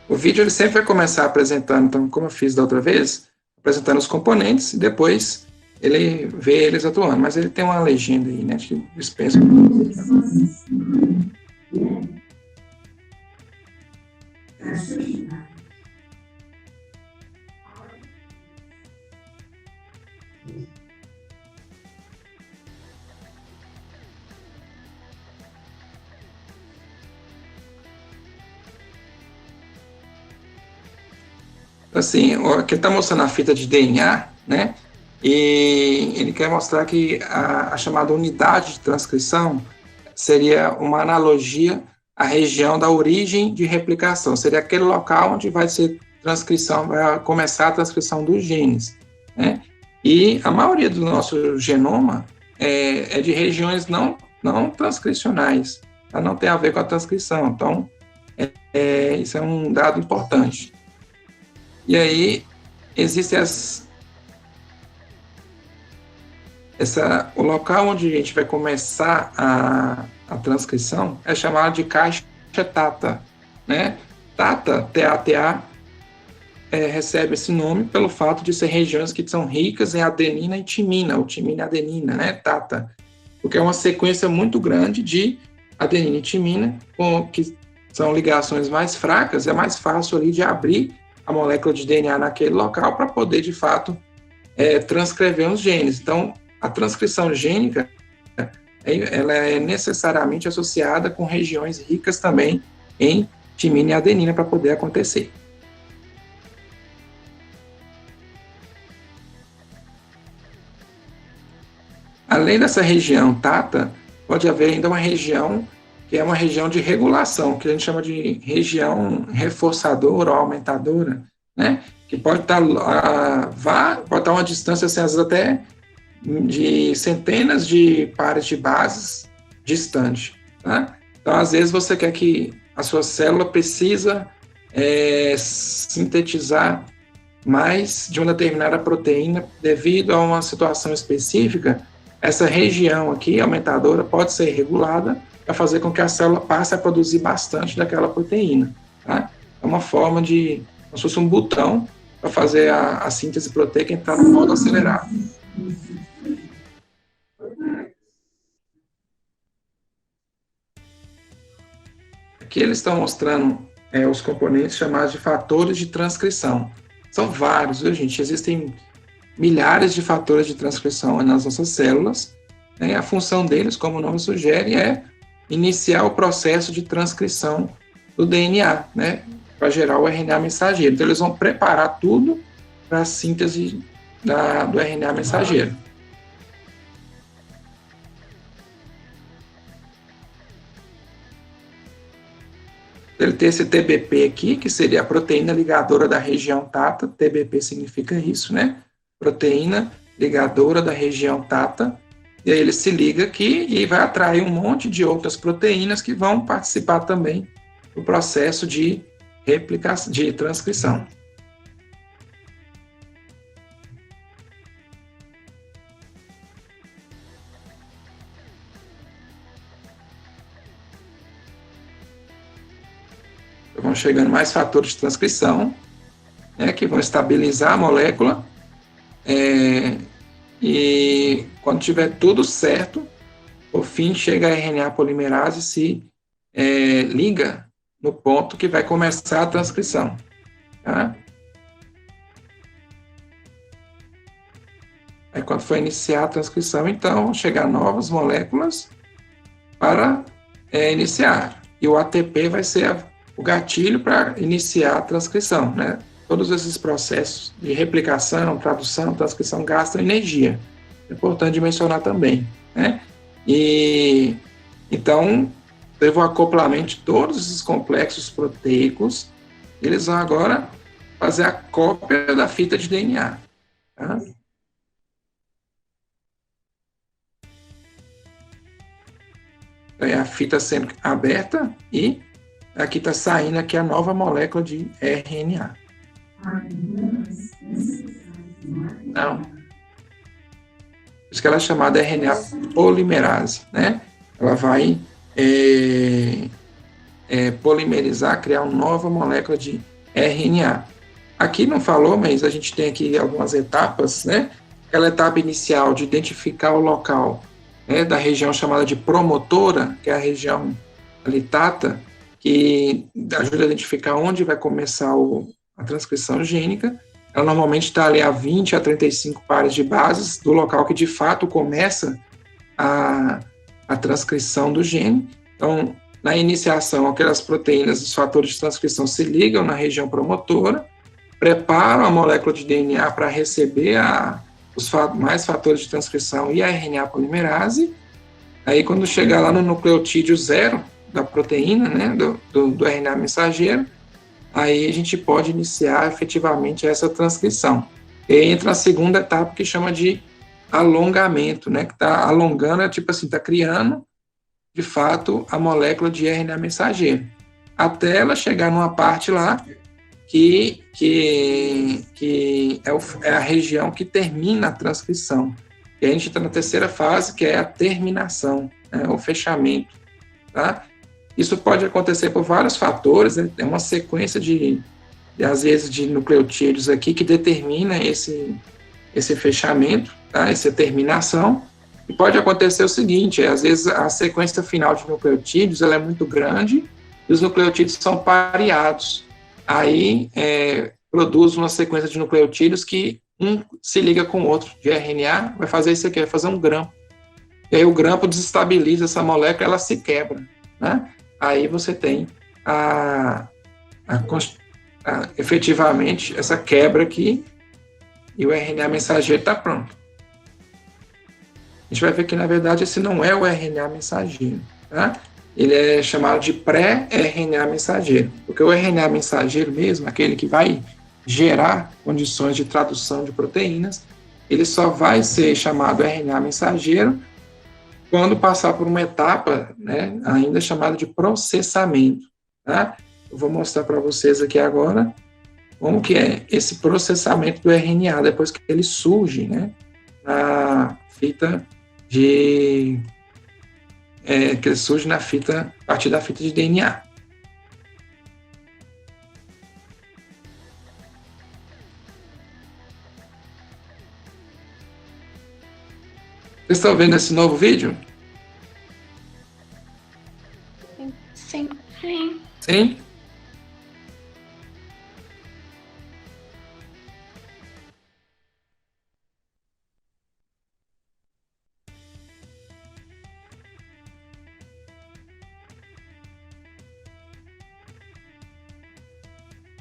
O vídeo ele sempre vai começar apresentando, então, como eu fiz da outra vez, apresentando os componentes e depois ele vê eles atuando. Mas ele tem uma legenda aí, né? Acho que dispensa. Assim, aqui está mostrando a fita de DNA, né? E ele quer mostrar que a chamada unidade de transcrição seria uma analogia à região da origem de replicação. Seria aquele local onde vai ser transcrição, vai começar a transcrição dos genes, né? E a maioria do nosso genoma é de regiões não transcricionais, tá? Não tem a ver com a transcrição. Então, isso é um dado importante. E aí, existem o local onde a gente vai começar a transcrição é chamado de caixa TATA, né? TATA, T-A-T-A, recebe esse nome pelo fato de ser regiões que são ricas em adenina e timina, ou timina e adenina, né? TATA, porque é uma sequência muito grande de adenina e timina, que são ligações mais fracas, é mais fácil ali de abrir a molécula de DNA naquele local para poder, de fato, transcrever os genes. Então, a transcrição gênica, ela é necessariamente associada com regiões ricas também em timina e adenina para poder acontecer. Além dessa região TATA, pode haver ainda uma região que é uma região de regulação, que a gente chama de região reforçadora ou aumentadora, né? Que pode estar uma distância, assim, às vezes até de centenas de pares de bases distante, tá? Então, às vezes, você quer que a sua célula precisa sintetizar mais de uma determinada proteína devido a uma situação específica. Essa região aqui, aumentadora, pode ser regulada para fazer com que a célula passe a produzir bastante daquela proteína, tá? É uma forma de, como se fosse um botão para fazer a síntese proteica entrar no modo acelerado. Aqui eles estão mostrando os componentes chamados de fatores de transcrição. São vários, viu, gente? Existem milhares de fatores de transcrição nas nossas células, né? A função deles, como o nome sugere, é iniciar o processo de transcrição do DNA, né? Para gerar o RNA mensageiro. Então, eles vão preparar tudo para a síntese do RNA mensageiro. Ele tem esse TBP aqui, que seria a proteína ligadora da região TATA. TBP significa isso, né? Proteína ligadora da região TATA. E aí ele se liga aqui e vai atrair um monte de outras proteínas que vão participar também do processo de replicação, de transcrição. Vão chegando mais fatores de transcrição, né, que vão estabilizar a molécula, e quando tiver tudo certo, por fim chega a RNA polimerase e se liga no ponto que vai começar a transcrição. Tá? Aí quando for iniciar a transcrição, então vão chegar novas moléculas para iniciar. E o ATP vai ser o gatilho para iniciar a transcrição, né? Todos esses processos de replicação, tradução, transcrição gastam energia. É importante mencionar também, né? E então, teve o acoplamento de todos esses complexos proteicos, eles vão agora fazer a cópia da fita de DNA. Tá? Então, é a fita sendo aberta e aqui está saindo aqui a nova molécula de RNA. Não. Por isso que ela é chamada RNA polimerase, né? Ela vai polimerizar, criar uma nova molécula de RNA. Aqui não falou, mas a gente tem aqui algumas etapas, né? Aquela etapa inicial de identificar o local, né, da região chamada de promotora, que é a região ali TATA, que ajuda a identificar onde vai começar a transcrição gênica. Ela normalmente está ali a 20 a 35 pares de bases do local que de fato começa a transcrição do gene. Então, na iniciação, aquelas proteínas, os fatores de transcrição se ligam na região promotora, preparam a molécula de DNA para receber os mais fatores de transcrição e a RNA polimerase. Aí, quando chegar lá no nucleotídeo zero da proteína, né, do RNA mensageiro, aí a gente pode iniciar efetivamente essa transcrição. E aí entra a segunda etapa, que chama de alongamento, né, que está alongando, tipo assim, está criando, de fato, a molécula de RNA mensageiro, até ela chegar numa parte lá que é a região que termina a transcrição. E a gente está na terceira fase, que é a terminação, né, o fechamento. Tá? Isso pode acontecer por vários fatores, né? É uma sequência às vezes, de nucleotídeos aqui que determina esse fechamento, tá? Essa terminação. E pode acontecer o seguinte, às vezes a sequência final de nucleotídeos ela é muito grande e os nucleotídeos são pareados. Aí produz uma sequência de nucleotídeos que um se liga com o outro de RNA, vai fazer isso aqui, vai fazer um grampo. E aí o grampo desestabiliza essa molécula, ela se quebra, né? Aí você tem efetivamente essa quebra aqui e o RNA mensageiro está pronto. A gente vai ver que, na verdade, esse não é o RNA mensageiro, tá? Ele é chamado de pré-RNA mensageiro, porque o RNA mensageiro mesmo, aquele que vai gerar condições de tradução de proteínas, ele só vai ser chamado RNA mensageiro quando passar por uma etapa, né, ainda chamada de processamento, tá? Eu vou mostrar para vocês aqui agora como que é esse processamento do RNA depois que ele surge, né, na fita que ele surge a partir da fita de DNA. Vocês estão vendo esse novo vídeo? Sim. Sim. Sim?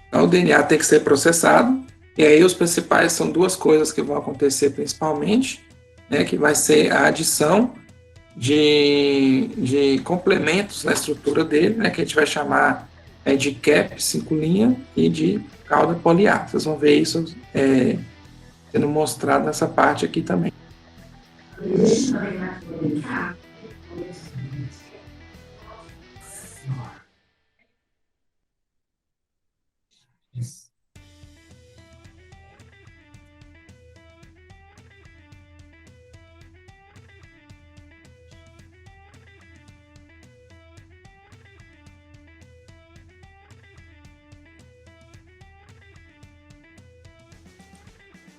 Então, o DNA tem que ser processado, e aí os principais são duas coisas que vão acontecer principalmente, né, que vai ser a adição de complementos na estrutura dele, né, que a gente vai chamar de cap 5' e de cauda poliar. Vocês vão ver isso sendo mostrado nessa parte aqui também.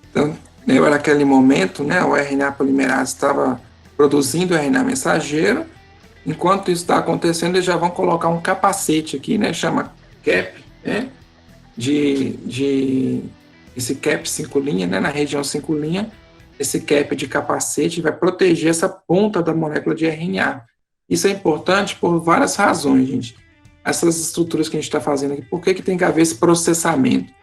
Então, lembra naquele momento, né, o RNA polimerase estava produzindo o RNA mensageiro. Enquanto isso está acontecendo, eles já vão colocar um capacete aqui, né, chama cap, né, esse cap 5', né, na região 5', esse cap de capacete vai proteger essa ponta da molécula de RNA. Isso é importante por várias razões, gente. Essas estruturas que a gente está fazendo aqui, por que tem que haver esse processamento?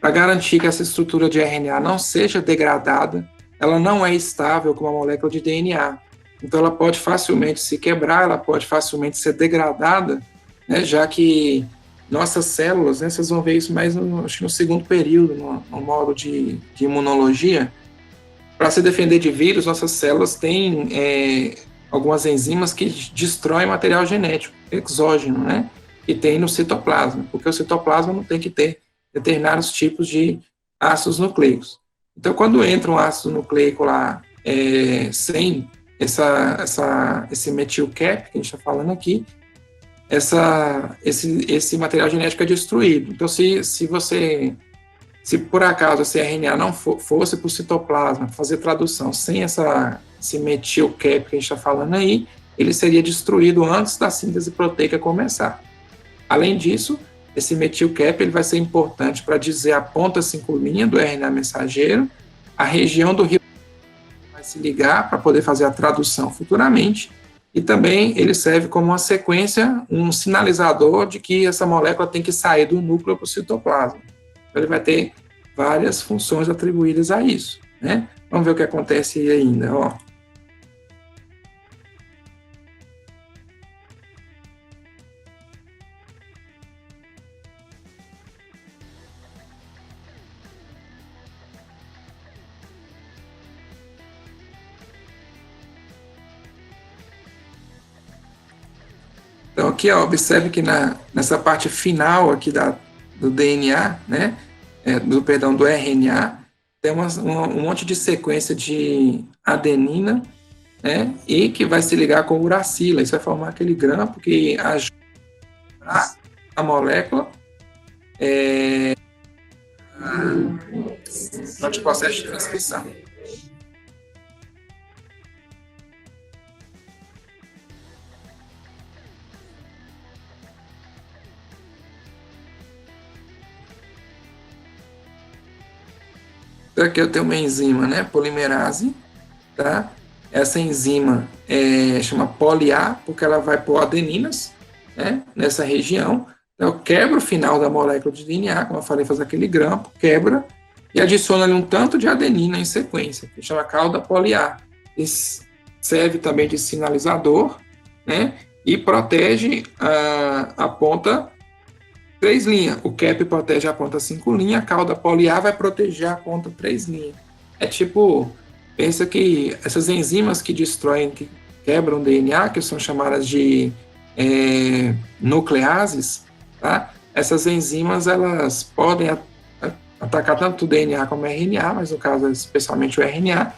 Para garantir que essa estrutura de RNA não seja degradada, ela não é estável como a molécula de DNA. Então, ela pode facilmente se quebrar, ela pode facilmente ser degradada, né, já que nossas células, né, vocês vão ver isso mais acho que no segundo período, no módulo de imunologia, para se defender de vírus, nossas células têm algumas enzimas que destroem material genético exógeno, né, que tem no citoplasma, porque o citoplasma não tem que ter determinados tipos de ácidos nucleicos. Então, quando entra um ácido nucleico lá sem esse metil cap que a gente está falando aqui, esse material genético é destruído. Então, se por acaso esse RNA não fosse para o citoplasma fazer tradução sem esse metil cap que a gente está falando aí, ele seria destruído antes da síntese proteica começar. Além disso, esse metil cap ele vai ser importante para dizer a ponta 5' do RNA mensageiro, a região do ribossoma vai se ligar para poder fazer a tradução futuramente, e também ele serve como uma sequência, um sinalizador de que essa molécula tem que sair do núcleo para o citoplasma. Então, Então, ele vai ter várias funções atribuídas a isso, né? Vamos ver o que acontece aí ainda, ó. Então, aqui, ó, observe que nessa parte final aqui do DNA, né, do RNA, tem um monte de sequência de adenina, né, e que vai se ligar com uracila. Isso vai formar aquele grampo que ajuda a molécula no processo de transcrição. Então, aqui eu tenho uma enzima, né, polimerase, tá? Essa enzima chama poly-A, porque ela vai pôr adeninas, né, nessa região. Então, eu quebro o final da molécula de DNA, como eu falei, faz aquele grampo, quebra, e adiciona ali um tanto de adenina em sequência, que chama cauda poly-A. Isso serve também de sinalizador, né, e protege a ponta 3 linhas. O cap protege a ponta 5 linhas, a cauda poly-A vai proteger a ponta 3 linhas. É tipo, pensa que essas enzimas que destroem, que quebram DNA, que são chamadas de nucleases, tá? Essas enzimas, elas podem atacar tanto o DNA como o RNA, mas no caso, especialmente o RNA,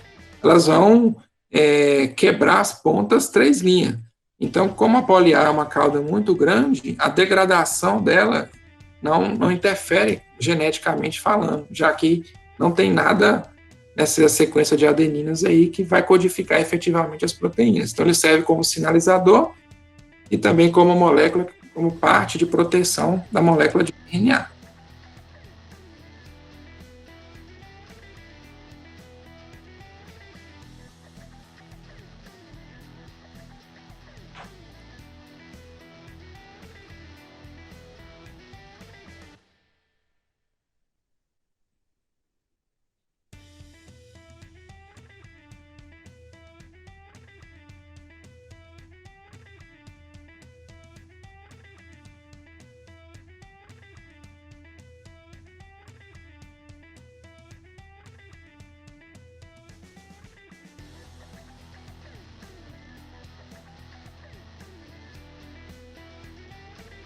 elas vão quebrar as pontas 3 linhas. Então, como a poly-A é uma cauda muito grande, a degradação dela não interfere geneticamente falando, já que não tem nada nessa sequência de adeninas aí que vai codificar efetivamente as proteínas. Então, ele serve como sinalizador e também como molécula, como parte de proteção da molécula de RNA.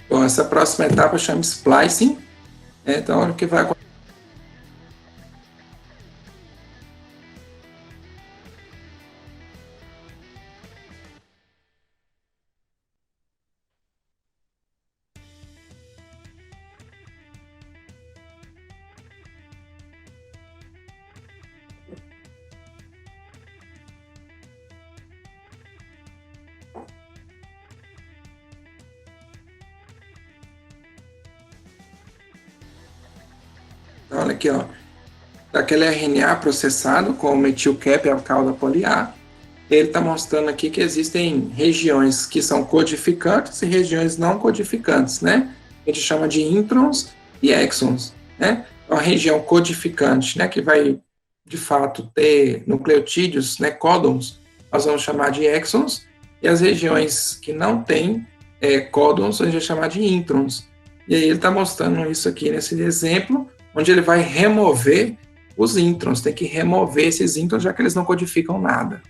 Bom, essa próxima etapa chama splicing. Então, o que vai acontecer? Então, olha aqui, ó. Daquele RNA processado com o metilcap e a cauda poly-A, ele está mostrando aqui que existem regiões que são codificantes e regiões não codificantes, né? A gente chama de introns e exons, né? Então, a região codificante, né, que vai, de fato, ter nucleotídeos, né, códons, nós vamos chamar de exons, e as regiões que não têm códons, a gente vai chamar de introns. E aí ele está mostrando isso aqui nesse exemplo, onde ele vai remover os introns, tem que remover esses introns, já que eles não codificam nada.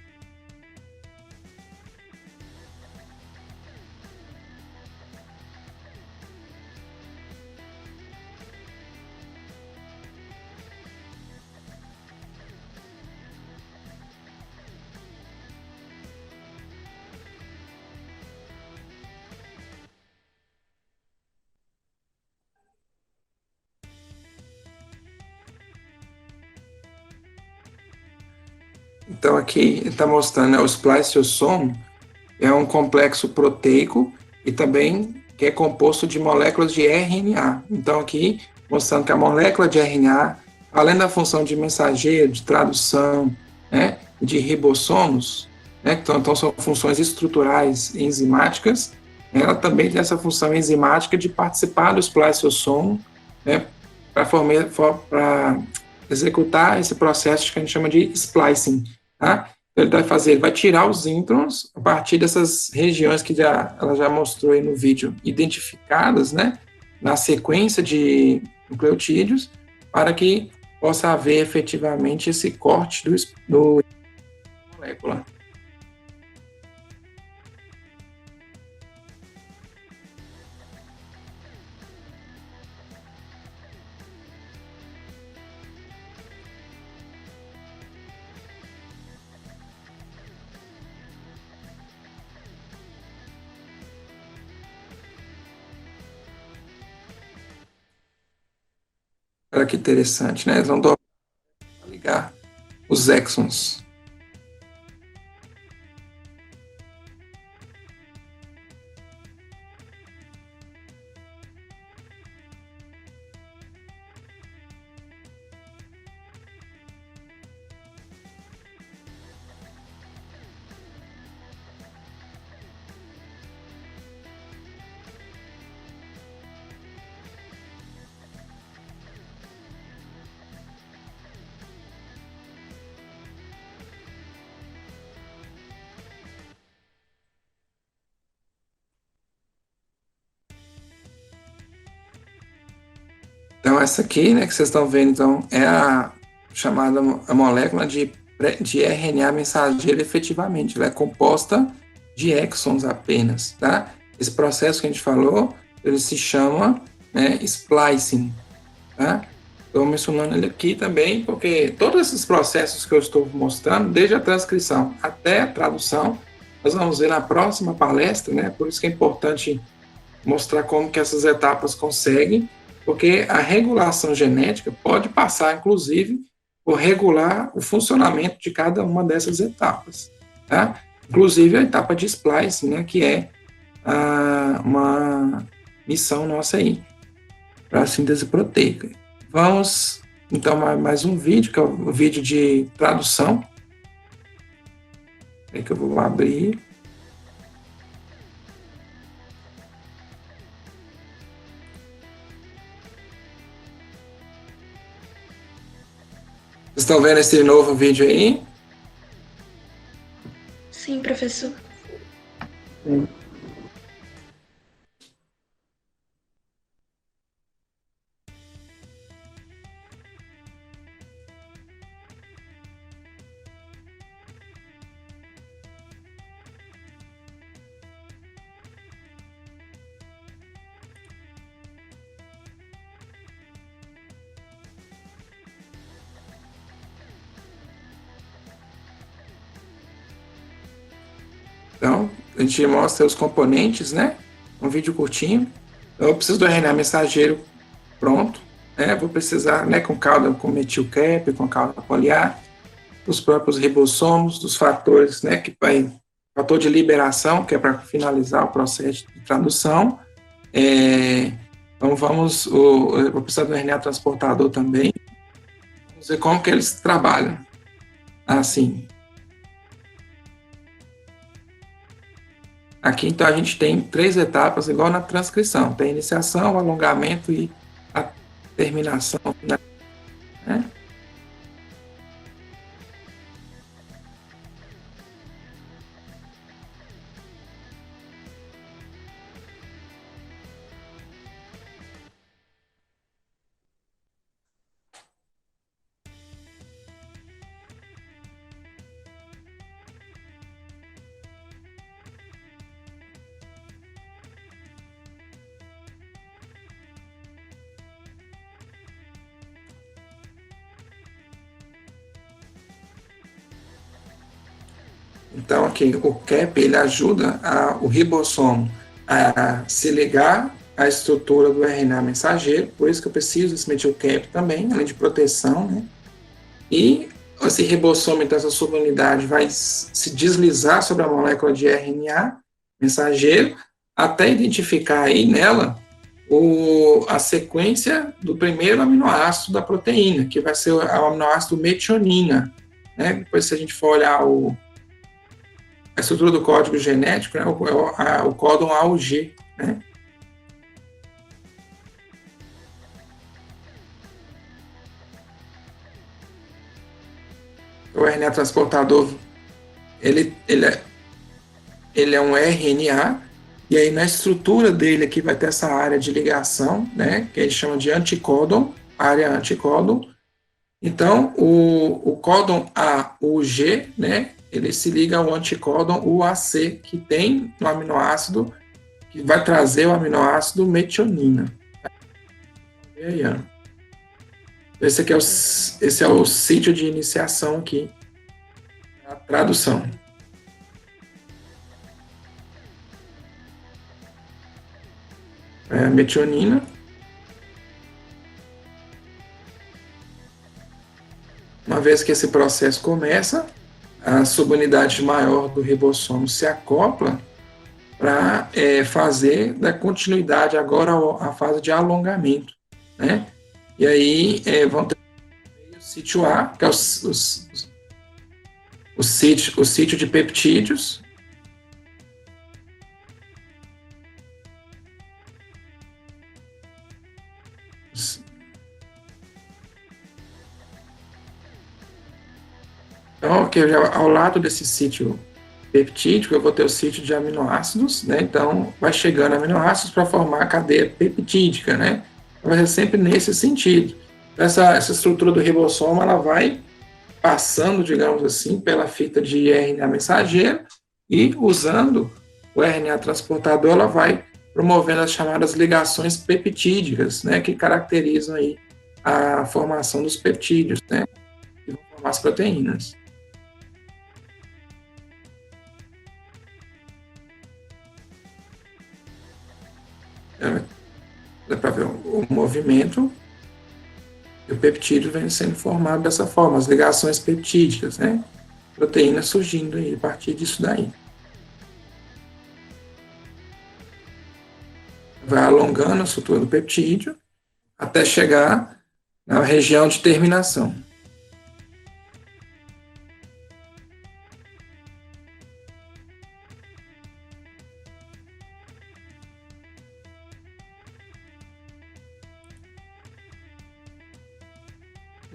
Então, aqui está mostrando o spliceosome, é um complexo proteico e também que é composto de moléculas de RNA. Então, aqui mostrando que a molécula de RNA, além da função de mensageiro, de tradução, né, de ribossomos, né, então são funções estruturais enzimáticas, ela também tem essa função enzimática de participar do spliceosome, né, para executar esse processo que a gente chama de splicing, tá? Ele vai tirar os introns a partir dessas regiões que ela já mostrou aí no vídeo, identificadas, né, na sequência de nucleotídeos, para que possa haver efetivamente esse corte do molécula. Olha que interessante, né? Eles vão ligar os exons. Então, essa aqui, né, que vocês estão vendo, então, é a chamada a molécula de RNA mensageiro efetivamente. Ela é composta de exons apenas, tá? Esse processo que a gente falou, ele se chama, né, splicing, tá? Estou mencionando ele aqui também, porque todos esses processos que eu estou mostrando, desde a transcrição até a tradução, nós vamos ver na próxima palestra, né? Por isso que é importante mostrar como que essas etapas conseguem, porque a regulação genética pode passar, inclusive, por regular o funcionamento de cada uma dessas etapas, tá? Inclusive a etapa de splicing, né, que é uma missão nossa aí, para a síntese proteica. Vamos, então, mais um vídeo, que é o vídeo de tradução. É que eu vou abrir. Vocês estão vendo esse novo vídeo aí? Sim, professor. Sim. Então, a gente mostra os componentes, né? Um vídeo curtinho. Então, eu preciso do RNA mensageiro pronto, né? Vou precisar, né, com cauda com metilcap, com cauda poliar, dos próprios ribossomos, dos fatores, né, fator de liberação, que é para finalizar o processo de tradução. Então, eu vou precisar do RNA transportador também. Vamos ver como que eles trabalham. Assim. Aqui, então, a gente tem 3 etapas, igual na transcrição. Tem a iniciação, o alongamento e a terminação, né? Então, aqui, o cap, ele ajuda o ribossomo a se ligar à estrutura do RNA mensageiro, por isso que eu preciso desse metilcap também, além de proteção, né? E esse ribossomo, então, essa subunidade vai se deslizar sobre a molécula de RNA mensageiro, até identificar aí nela a sequência do primeiro aminoácido da proteína, que vai ser o aminoácido metionina, né? Depois, se a gente for olhar a estrutura do código genético, né, o códon AUG, né? O RNA transportador, ele é um RNA, e aí na estrutura dele aqui vai ter essa área de ligação, né, que a gente chama de anticódon, área anticódon. Então, o códon AUG, né, ele se liga ao anticódon UAC, que tem no aminoácido, que vai trazer o aminoácido metionina. E aí, ó. Esse é o sítio de iniciação aqui, a tradução. Metionina. Uma vez que esse processo começa, a subunidade maior do ribossomo se acopla para fazer da continuidade agora a fase de alongamento, né? E aí vão ter o sítio A, que é o sítio de peptídeos. Então, ao lado desse sítio peptídico, eu vou ter o sítio de aminoácidos, né? Então, vai chegando aminoácidos para formar a cadeia peptídica, né? Vai ser sempre nesse sentido. Essa estrutura do ribossomo, ela vai passando, digamos assim, pela fita de RNA mensageiro e, usando o RNA transportador, ela vai promovendo as chamadas ligações peptídicas, né? Que caracterizam aí a formação dos peptídeos, né? Que vão formar as proteínas. Dá para ver o movimento e o peptídeo vem sendo formado dessa forma, as ligações peptídicas, né? Proteínas surgindo aí a partir disso daí. Vai alongando a estrutura do peptídeo até chegar na região de terminação.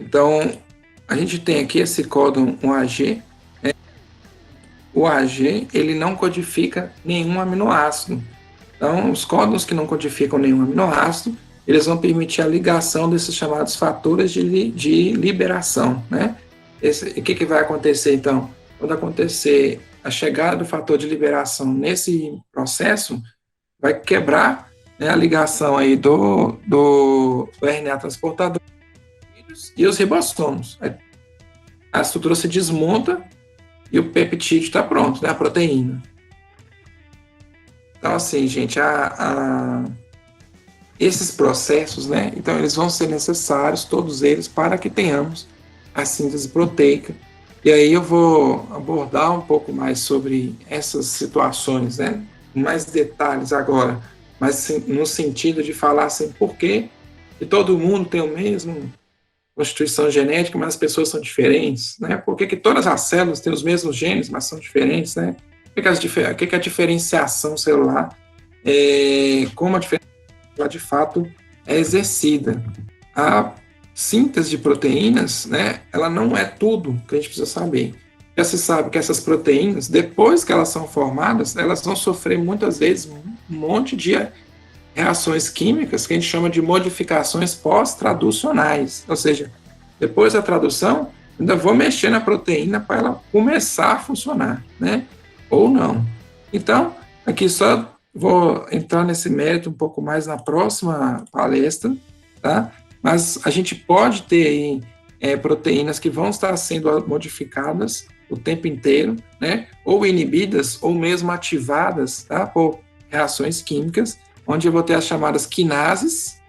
Então, a gente tem aqui esse códon AG. O AG, ele não codifica nenhum aminoácido. Então, os códons que não codificam nenhum aminoácido, eles vão permitir a ligação desses chamados fatores de liberação, né? O que vai acontecer, então? Quando acontecer a chegada do fator de liberação nesse processo, vai quebrar, né, a ligação aí do RNA transportador e os ribossomos. A estrutura se desmonta e o peptídeo está pronto, né, a proteína. Então, assim, gente, esses processos, né, então eles vão ser necessários, todos eles, para que tenhamos a síntese proteica. E aí eu vou abordar um pouco mais sobre essas situações, né, com mais detalhes agora, mas no sentido de falar assim, por que todo mundo tem o mesmo constituição genética, mas as pessoas são diferentes, né? Por que todas as células têm os mesmos genes, mas são diferentes, né? O que a diferenciação celular, como a diferenciação celular de fato é exercida? A síntese de proteínas, né? Ela não é tudo que a gente precisa saber. Já se sabe que essas proteínas, depois que elas são formadas, elas vão sofrer muitas vezes um monte de reações químicas que a gente chama de modificações pós-traducionais, ou seja, depois da tradução, ainda vou mexer na proteína para ela começar a funcionar, né? Ou não. Então, aqui só vou entrar nesse mérito um pouco mais na próxima palestra, tá? Mas a gente pode ter aí proteínas que vão estar sendo modificadas o tempo inteiro, né? Ou inibidas, ou mesmo ativadas, tá? Por reações químicas, onde eu vou ter as chamadas quinases,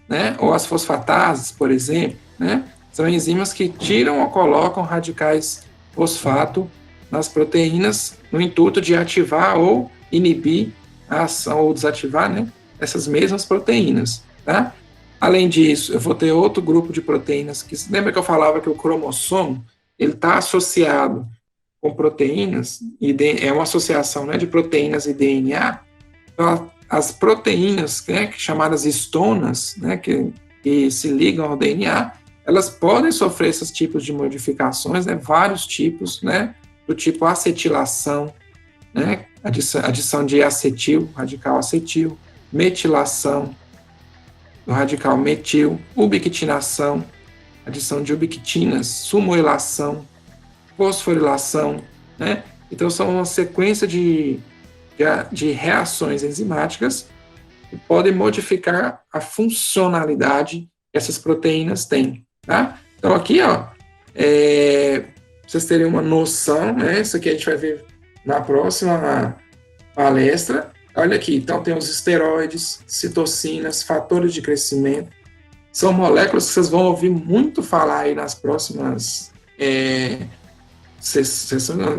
né, ou as fosfatases, por exemplo, né, são enzimas que tiram ou colocam radicais fosfato nas proteínas no intuito de ativar ou inibir a ação ou desativar, né, essas mesmas proteínas, tá? Além disso, eu vou ter outro grupo de proteínas que, lembra que eu falava que o cromossomo, ele está associado com proteínas, e é uma associação, né, de proteínas e DNA. Então, as proteínas, né, chamadas histonas, né, que se ligam ao DNA, elas podem sofrer esses tipos de modificações, né, vários tipos, né, do tipo acetilação, né, adição de acetil, radical acetil, metilação, do radical metil, ubiquitinação, adição de ubiquitinas, sumoilação, fosforilação, né? Então, são uma sequência de reações enzimáticas que podem modificar a funcionalidade que essas proteínas têm, tá? Então, aqui, ó, vocês terem uma noção, né? Isso aqui a gente vai ver na próxima palestra. Olha aqui, então tem os esteroides, citocinas, fatores de crescimento. São moléculas que vocês vão ouvir muito falar aí nas próximas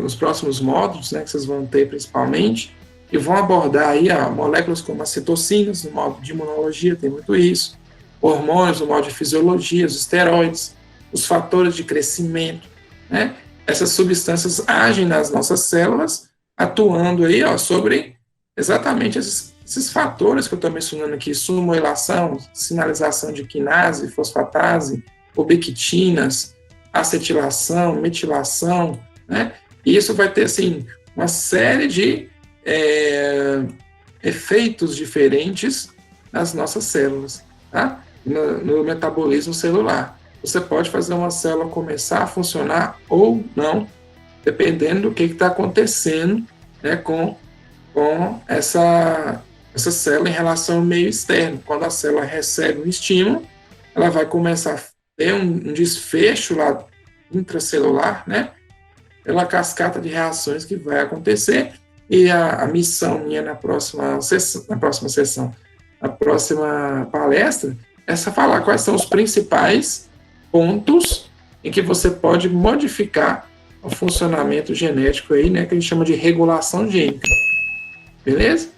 nos próximos módulos, né, que vocês vão ter principalmente, e vão abordar aí moléculas como as citocinas, no módulo de imunologia tem muito isso, hormônios no módulo de fisiologia, os esteroides, os fatores de crescimento, né? Essas substâncias agem nas nossas células, atuando aí, ó, sobre exatamente esses fatores que eu estou mencionando aqui, sumoilação, sinalização de quinase, fosfatase, ubiquitinas, acetilação, metilação, né? E isso vai ter, assim, uma série de efeitos diferentes nas nossas células, tá? No metabolismo celular. Você pode fazer uma célula começar a funcionar ou não, dependendo do que está acontecendo, né, com essa célula em relação ao meio externo. Quando a célula recebe um estímulo, ela vai começar a ter um desfecho lá intracelular, né, pela cascata de reações que vai acontecer, e a missão minha na próxima palestra, é falar quais são os principais pontos em que você pode modificar o funcionamento genético aí, né, que a gente chama de regulação gênica. Beleza?